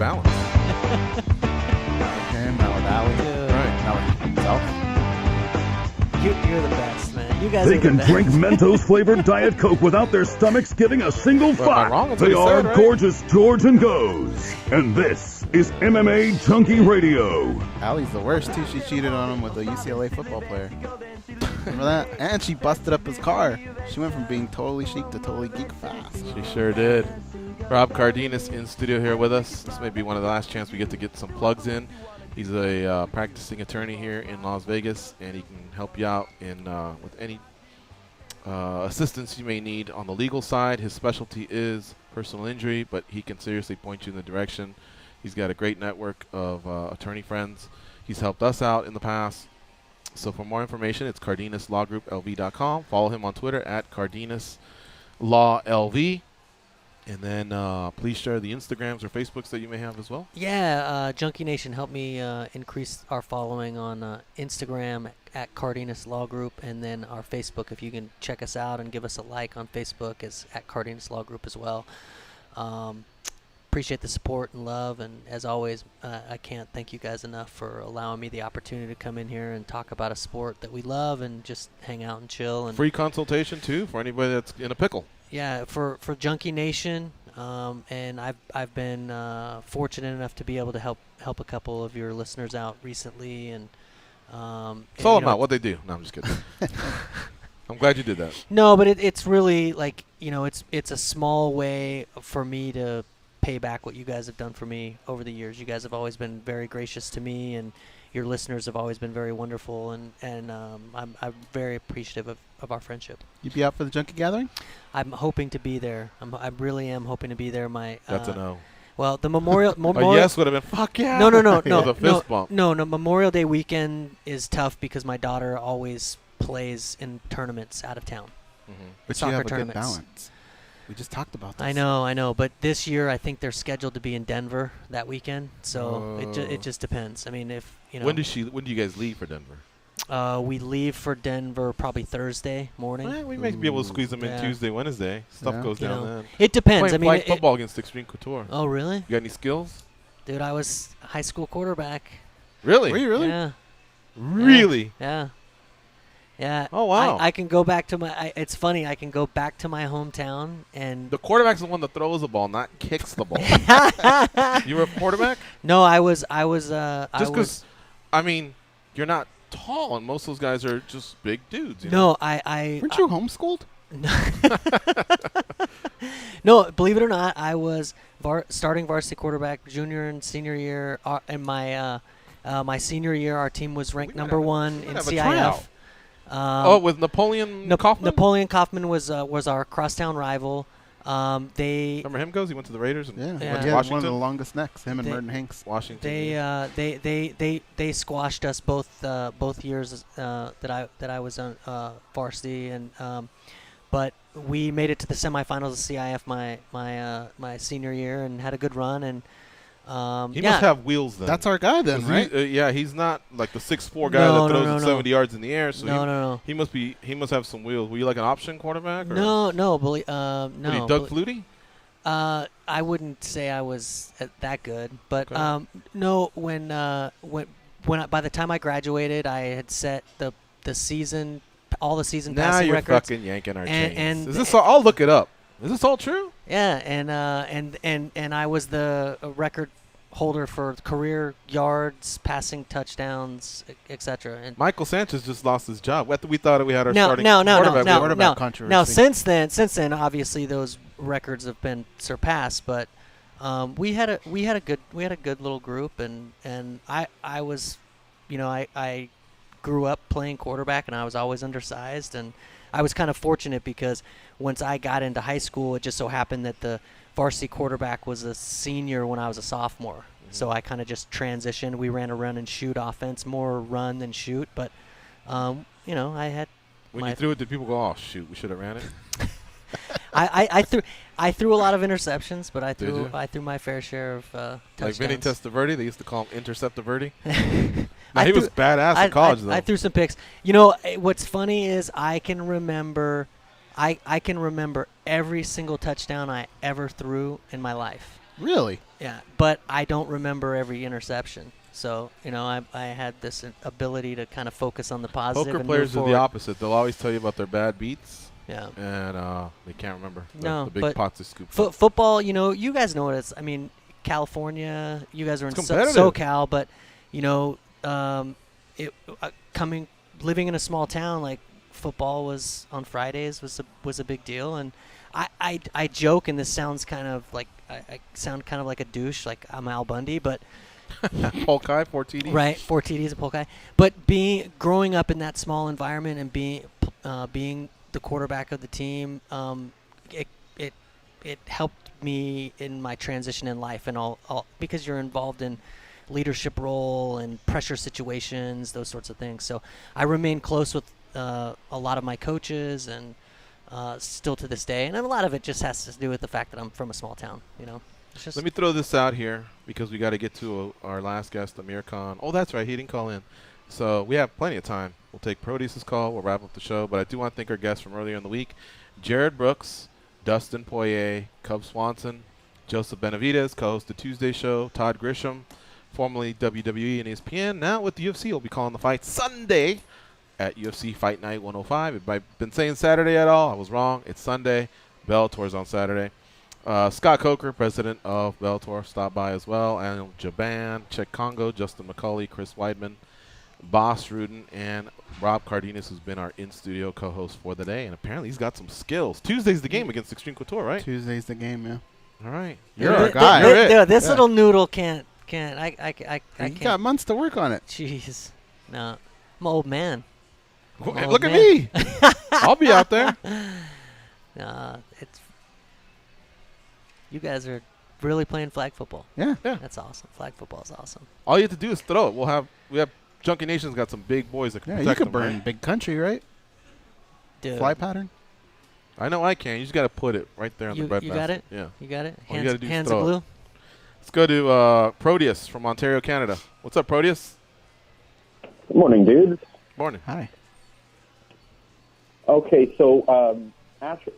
balance. Him, now with Ali. Right. Now with himself. You're the best, man. You guys They are the can best. drink Mentos-flavored Diet Coke without their stomachs giving a single Well, am I wrong? fuck. That's what They he are said, right? Gorgeous George and Goes. And this is MMA Junkie Radio. Allie's the worst, too. She cheated on him with a UCLA football player. Remember that? And she busted up his car. She went from being totally chic to totally geek fast. She sure did. Rob Cardenas in studio here with us. This may be one of the last chance we get some plugs in. He's a practicing attorney here in Las Vegas, and he can help you out in with any assistance you may need on the legal side. His specialty is personal injury, but he can seriously point you in the direction. He's got a great network of attorney friends. He's helped us out in the past. So for more information, it's CardenasLawGroupLV.com. Follow him on Twitter at CardenasLawLV. And then please share the Instagrams or Facebooks that you may have as well. Yeah, Junkie Nation, help me increase our following on Instagram at Cardenas Law Group, and then our Facebook. If you can check us out and give us a like on Facebook, is at Cardenas Law Group as well. Appreciate the support and love, and as always, I can't thank you guys enough for allowing me the opportunity to come in here and talk about a sport that we love and just hang out and chill. And free consultation too for anybody that's in a pickle. Yeah, for Junkie Nation, and I've been fortunate enough to be able to help a couple of your listeners out recently, and it's all about what they do. No, I'm just kidding. I'm glad you did that. No, but it's really like, it's a small way for me to pay back what you guys have done for me over the years. You guys have always been very gracious to me, and your listeners have always been very wonderful, and I'm very appreciative of our friendship. You be out for the Junkie Gathering? I'm hoping to be there. I really am hoping to be there. That's a no. Well, the Memorial. A yes would have been fuck yeah. No. With a fist bump. No. Memorial Day weekend is tough because my daughter always plays in tournaments out of town. Mm-hmm. But soccer you have a tournaments. good balance. We just talked about this. I know. But this year, I think they're scheduled to be in Denver that weekend. So it just depends. I mean, if When do you guys leave for Denver? We leave for Denver probably Thursday morning. Well, we may be able to squeeze them in Tuesday, Wednesday. Stuff goes down then. It depends. Playing flag football against Extreme Couture. Oh, really? You got any skills? Dude, I was high school quarterback. Really? Were you really? Yeah. Really? Yeah. Yeah. Oh, wow. I can go back to my. It's funny. I can go back to my hometown and. The quarterback's the one that throws the ball, not kicks the ball. You were a quarterback? No, I was. Just because, I mean, you're not tall, and most of those guys are just big dudes. No, I. Weren't you homeschooled? No, believe it or not, I was starting varsity quarterback junior and senior year. In my my senior year, our team was ranked number 1 in CIF. With Napoleon Kaufman? Napoleon Kaufman was our crosstown rival. They remember him? He went to the Raiders and went to one Washington. of the longest necks. Him and Merton Hanks. Washington. They squashed us both years that I was on varsity, and but we made it to the semifinals of CIF my senior year and had a good run, and he must have wheels then. That's our guy then, right? Yeah, he's not like the 6'4" guy that throws it 70 yards in the air. So no. He must have some wheels. Were you like an option quarterback? Or? No. No. Were you Doug Flutie? I wouldn't say I was that good, but Okay. no. When by the time I graduated, I had set the season, all the season now passing you're records. fucking yanking our chains. And Is this all? I'll look it up. Is this all true? Yeah, and I was the record holder for career yards, passing touchdowns, etc. And Michael Sanchez just lost his job. We thought we had our starting quarterback controversy. Now, since then, obviously those records have been surpassed. But we had a good little group, and I was, I grew up playing quarterback, and I was always undersized, and I was kind of fortunate because once I got into high school, it just so happened that the varsity quarterback was a senior when I was a sophomore. Mm-hmm. So I kind of just transitioned. We ran a run and shoot offense, more run than shoot. But, I had. When you threw it, did people go, "Oh shoot, we should have ran it"? I threw a lot of interceptions, but I threw my fair share of touchdowns. Like Vinny Testaverde, they used to call him Interceptaverdi. He was badass in college, though. I threw some picks. What's funny is I can remember every single touchdown I ever threw in my life. Really? Yeah, but I don't remember every interception. So, I had this ability to kind of focus on the positive. Poker and players move are the forward. opposite. They'll always tell you about their bad beats. Yeah. And they can't remember No, the big but pots of scoop. Football, you guys know what it's. I mean, California, you guys are in competitive. SoCal, but living in a small town, like football was on Fridays was a big deal, and I joke, and this sounds kind of like I sound kind of like a douche, like I'm Al Bundy, but Polkai, 4 TDs. Right, 4 TDs and Polkai. But growing up in that small environment and being the quarterback of the team, it helped me in my transition in life, and all because you're involved in leadership role and pressure situations, those sorts of things. So I remain close with a lot of my coaches, and still to this day, and a lot of it just has to do with the fact that I'm from a small town. It's just Let me throw this out here because we got to get to our last guest, Amir Khan. Oh, that's right, he didn't call in, so we have plenty of time. We'll take Proteus's call. We'll wrap up the show, but I do want to thank our guests from earlier in the week: Jared Brooks, Dustin Poirier, Cub Swanson, Joseph Benavidez, co-host the Tuesday show, Todd Grisham, formerly WWE and ESPN, now with the UFC. He'll be calling the fight Sunday at UFC Fight Night 105. If I've been saying Saturday at all, I was wrong. It's Sunday. Bellator's on Saturday. Scott Coker, president of Bellator, stopped by as well. And Jaban, Czech Congo, Justin McCauley, Chris Weidman, Bas Rutten, and Rob Cardenas, who's been our in-studio co-host for the day. And apparently he's got some skills. Tuesday's the game against Extreme Couture, right? Tuesday's the game, yeah. All right. You're our guy. This little noodle can't. I can't. got months to work on it. Jeez. No. I'm an old man. Look at me. I'll be out there. You guys are really playing flag football. Yeah. That's awesome. Flag football is awesome. All you have to do is throw it. We have Junkie Nation's got some big boys that can protect you could them, burn right? big country, right? Dude. Fly pattern. I know I can. You just got to put it right there on the bread You basket. got it? Yeah. You got it? All you gotta do is Hands throw of it. glue? Let's go to Proteus from Ontario, Canada. What's up, Proteus? Good morning, dudes. Morning. Hi. Okay, so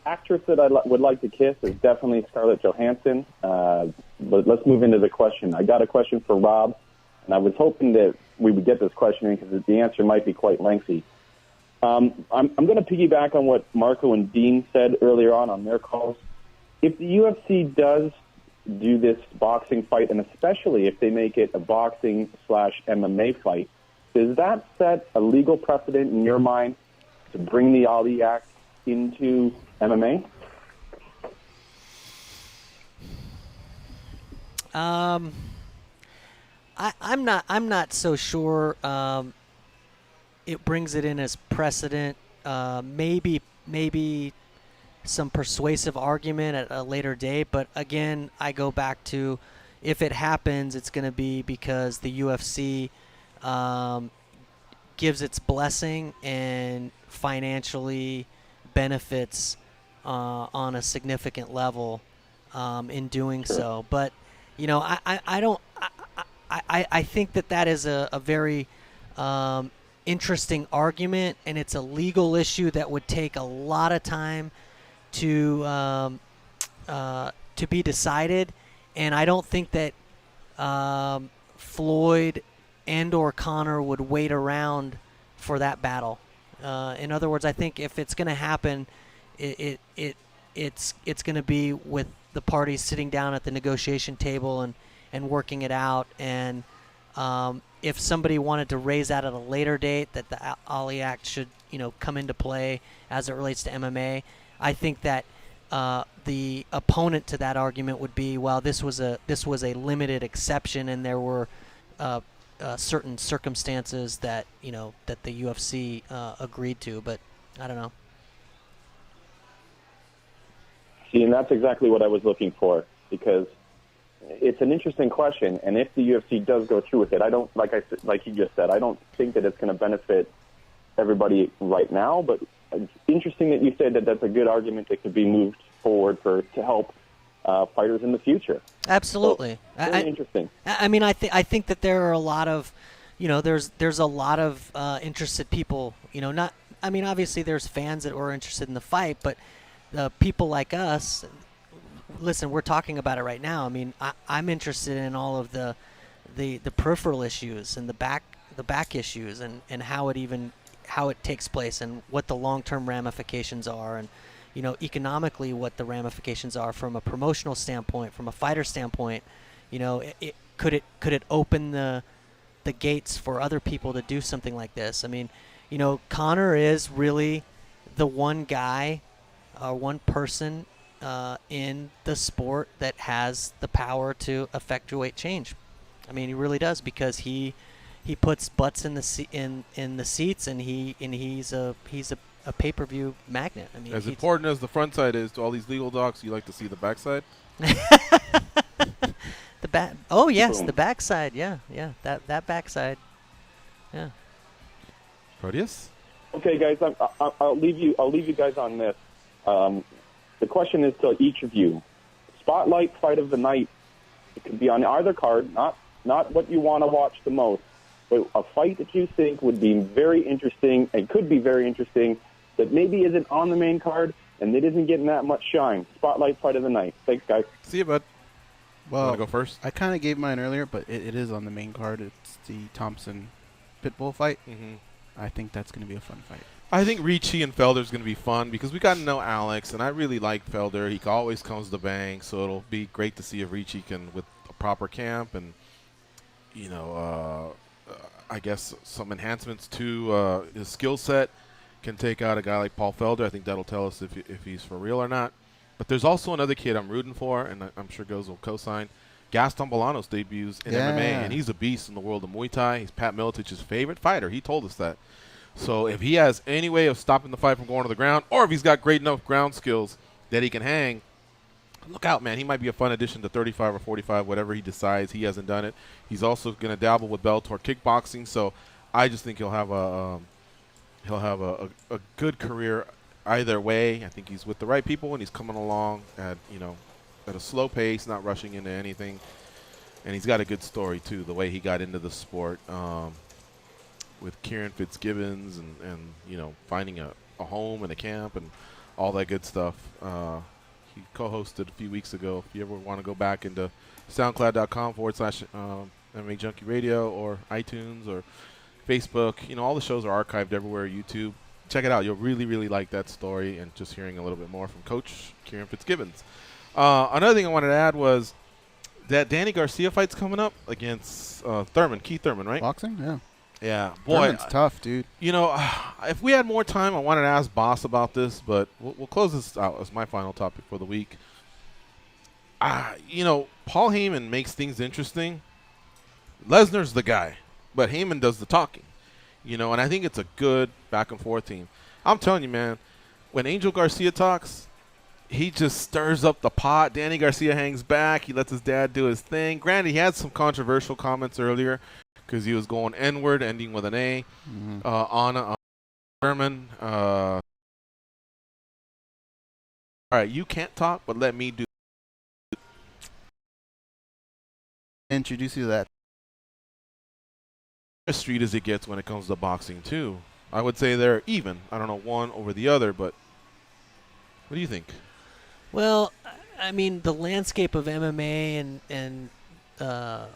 actress that I would like to kiss is definitely Scarlett Johansson. But let's move into the question. I got a question for Rob, and I was hoping that we would get this question in because the answer might be quite lengthy. I'm going to piggyback on what Marco and Dean said earlier on their calls. If the UFC does do this boxing fight, and especially if they make it a boxing/MMA fight, does that set a legal precedent in your mind to bring the Ali Act into MMA? I'm not so sure. It brings it in as precedent. Maybe some persuasive argument at a later date. But again, I go back to if it happens, it's going to be because the UFC gives its blessing and financially benefits on a significant level in doing so. But I think that is a very interesting argument, and it's a legal issue that would take a lot of time to be decided. And I don't think that Floyd and/or Conor would wait around for that battle. In other words, I think if it's going to happen, it's going to be with the parties sitting down at the negotiation table and working it out. And if somebody wanted to raise that at a later date, that the Ali Act should come into play as it relates to MMA, I think that the opponent to that argument would be, well, this was a limited exception, and there were certain circumstances that that the UFC agreed to. But I don't know. See, and that's exactly what I was looking for, because it's an interesting question. And if the UFC does go through with it, I don't, like you just said, I don't think that it's going to benefit everybody right now. But it's interesting that you said that that's a good argument that could be moved forward to help fighters in the future. Absolutely. So, very interesting. I mean, I think that there are a lot of, there's a lot of interested people. Obviously there's fans that are interested in the fight, but people like us, listen, we're talking about it right now. I mean, I'm interested in all of the peripheral issues and the back issues and how it takes place and what the long-term ramifications are, and economically what the ramifications are from a promotional standpoint, from a fighter standpoint. Could it open the gates for other people to do something like this? I mean, Conor is really the one guy, one person in the sport that has the power to effectuate change. I mean, he really does, because he puts butts in the seats, and he's a pay-per-view magnet. I mean, as important as the front side is to all these legal docs, you like to see the backside. Oh yes, Boom. the backside. Yeah, that backside. Yeah. Proteus? Okay, guys, I'll leave you guys on this. The question is to each of you. Spotlight fight of the night. It could be on either card, not what you want to watch the most, but a fight that you think would be very interesting and could be very interesting that maybe isn't on the main card and it isn't getting that much shine. Spotlight fight of the night. Thanks, guys. See you, bud. Well, Want to go first? I kind of gave mine earlier, but it is on the main card. It's the Thompson Pitbull fight. Mm-hmm. I think that's going to be a fun fight. I think Ricci and Felder's going to be fun because we got to know Alex, and I really like Felder. He always comes to bang, so it'll be great to see if Ricci can, with a proper camp and, I guess some enhancements to his skill set, can take out a guy like Paul Felder. I think that'll tell us if he's for real or not. But there's also another kid I'm rooting for, and I'm sure Goes will co-sign. Gaston Bolanos debuts in MMA, and he's a beast in the world of Muay Thai. He's Pat Miletic's favorite fighter. He told us that. So if he has any way of stopping the fight from going to the ground, or if he's got great enough ground skills that he can hang, look out, man. He might be a fun addition to 35 or 45, whatever he decides. He hasn't done it. He's also going to dabble with Bellator kickboxing, so I just think he'll have a good career either way. I think he's with the right people, and he's coming along at a slow pace, not rushing into anything. And he's got a good story too, the way he got into the sport with Kieran Fitzgibbons and finding a home and a camp and all that good stuff. He co-hosted a few weeks ago. If you ever want to go back into SoundCloud.com/MMAjunkie Radio or iTunes or Facebook, all the shows are archived everywhere, YouTube. Check it out. You'll really, really like that story, and just hearing a little bit more from Coach Kieran Fitzgibbons. Another thing I wanted to add was that Danny Garcia fight's coming up against Keith Thurman, right? Boxing? Yeah. Yeah. Boy, Thurman's tough, dude. If we had more time, I wanted to ask Bas about this, but we'll close this out as my final topic for the week. Paul Heyman makes things interesting. Lesnar's the guy, but Heyman does the talking. And I think it's a good back-and-forth team. I'm telling you, man, when Angel Garcia talks, he just stirs up the pot. Danny Garcia hangs back. He lets his dad do his thing. Granted, he had some controversial comments earlier because he was going N-word, ending with an A, on Thurman. All right, you can't talk, but let me do. Introduce you to that. As street as it gets when it comes to boxing, too. I would say they're even. I don't know one over the other, but what do you think? Well, I mean, the landscape of MMA and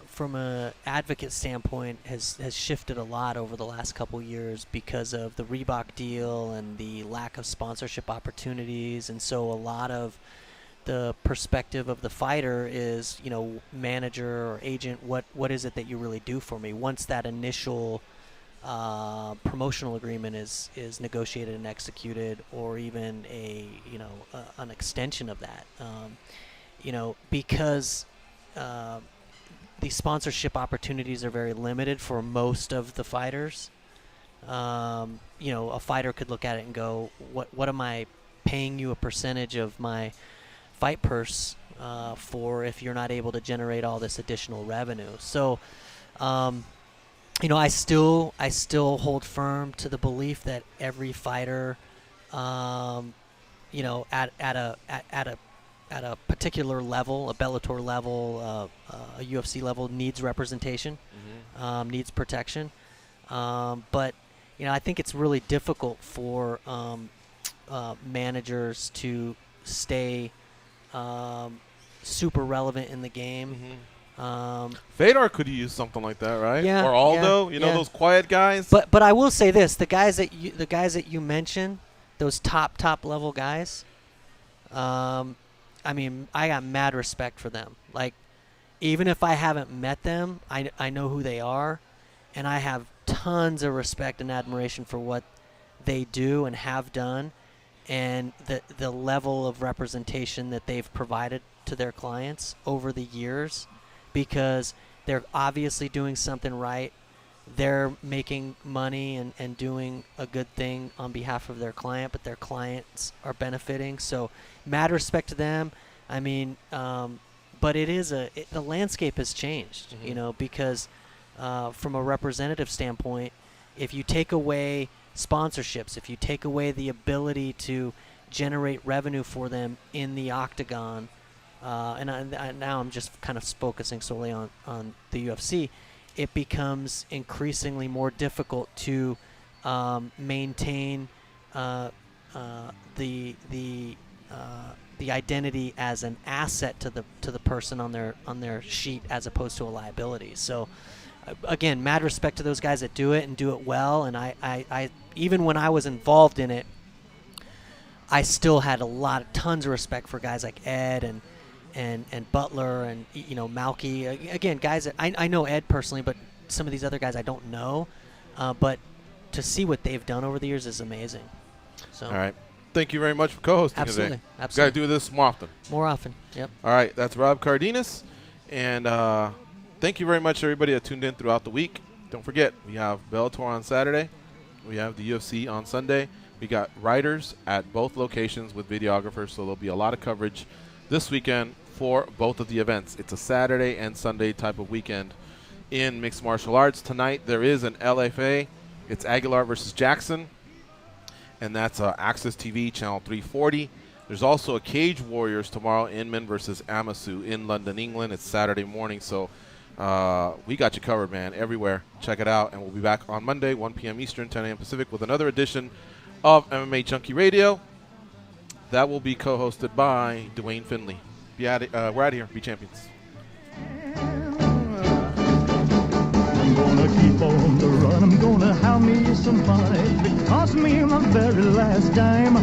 from a advocate standpoint has shifted a lot over the last couple years because of the Reebok deal and the lack of sponsorship opportunities, and so a lot of the perspective of the fighter is, manager or agent, what is it that you really do for me? Once that initial promotional agreement is negotiated and executed, or even an extension of that, because the sponsorship opportunities are very limited for most of the fighters. A fighter could look at it and go, what am I paying you a percentage of my fight purse for if you're not able to generate all this additional revenue? So, I still hold firm to the belief that every fighter, at a particular level, a Bellator level, a UFC level, needs representation, needs protection. But I think it's really difficult for managers to stay super relevant in the game. Fedor could use something like that, right? Yeah, or Aldo, you know, those quiet guys. But I will say this: the guys that you mentioned, those top level guys. I mean, I got mad respect for them. Like, even if I haven't met them, I know who they are, and I have tons of respect and admiration for what they do and have done, and the level of representation that they've provided to their clients over the years, because they're obviously doing something right. They're making money and doing a good thing on behalf of their client, but their clients are benefiting. So mad respect to them. I mean, but the landscape has changed, you know, because from a representative standpoint, if you take away sponsorships, if you take away the ability to generate revenue for them in the octagon, and now I'm just kind of focusing solely on the UFC, it becomes increasingly more difficult to maintain the identity as an asset to the person on their sheet as opposed to a liability. So again, mad respect to those guys that do it and do it well. And I even when I was involved in it, I still had tons of respect for guys like Ed and Butler and, you know, Malky. Again, guys that I know Ed personally, but some of these other guys I don't know. But to see what they've done over the years is amazing. So. All right. Thank you very much for co-hosting Absolutely. today. Absolutely. Got to do this more often. More often, yep. All right. That's Rob Cardenas. And thank you very much, everybody that tuned in throughout the week. Don't forget, we have Bellator on Saturday. We have the UFC on Sunday. We got writers at both locations with videographers, so there'll be a lot of coverage this weekend for both of the events. It's a Saturday and Sunday type of weekend in mixed martial arts. Tonight there is an LFA. It's Aguilar versus Jackson, and that's Access TV, channel 340. There's also a Cage Warriors tomorrow, Inman versus Amasu in London, England. It's Saturday morning, so we got you covered, man, everywhere. Check it out, and we'll be back on Monday, 1 p.m. Eastern, 10 a.m. Pacific, with another edition of MMA Junkie Radio. That will be co-hosted by Dwayne Finley. We're out of here. Be champions. I'm gonna keep on the run. I'm gonna have me some fun. It cost me my very last dime.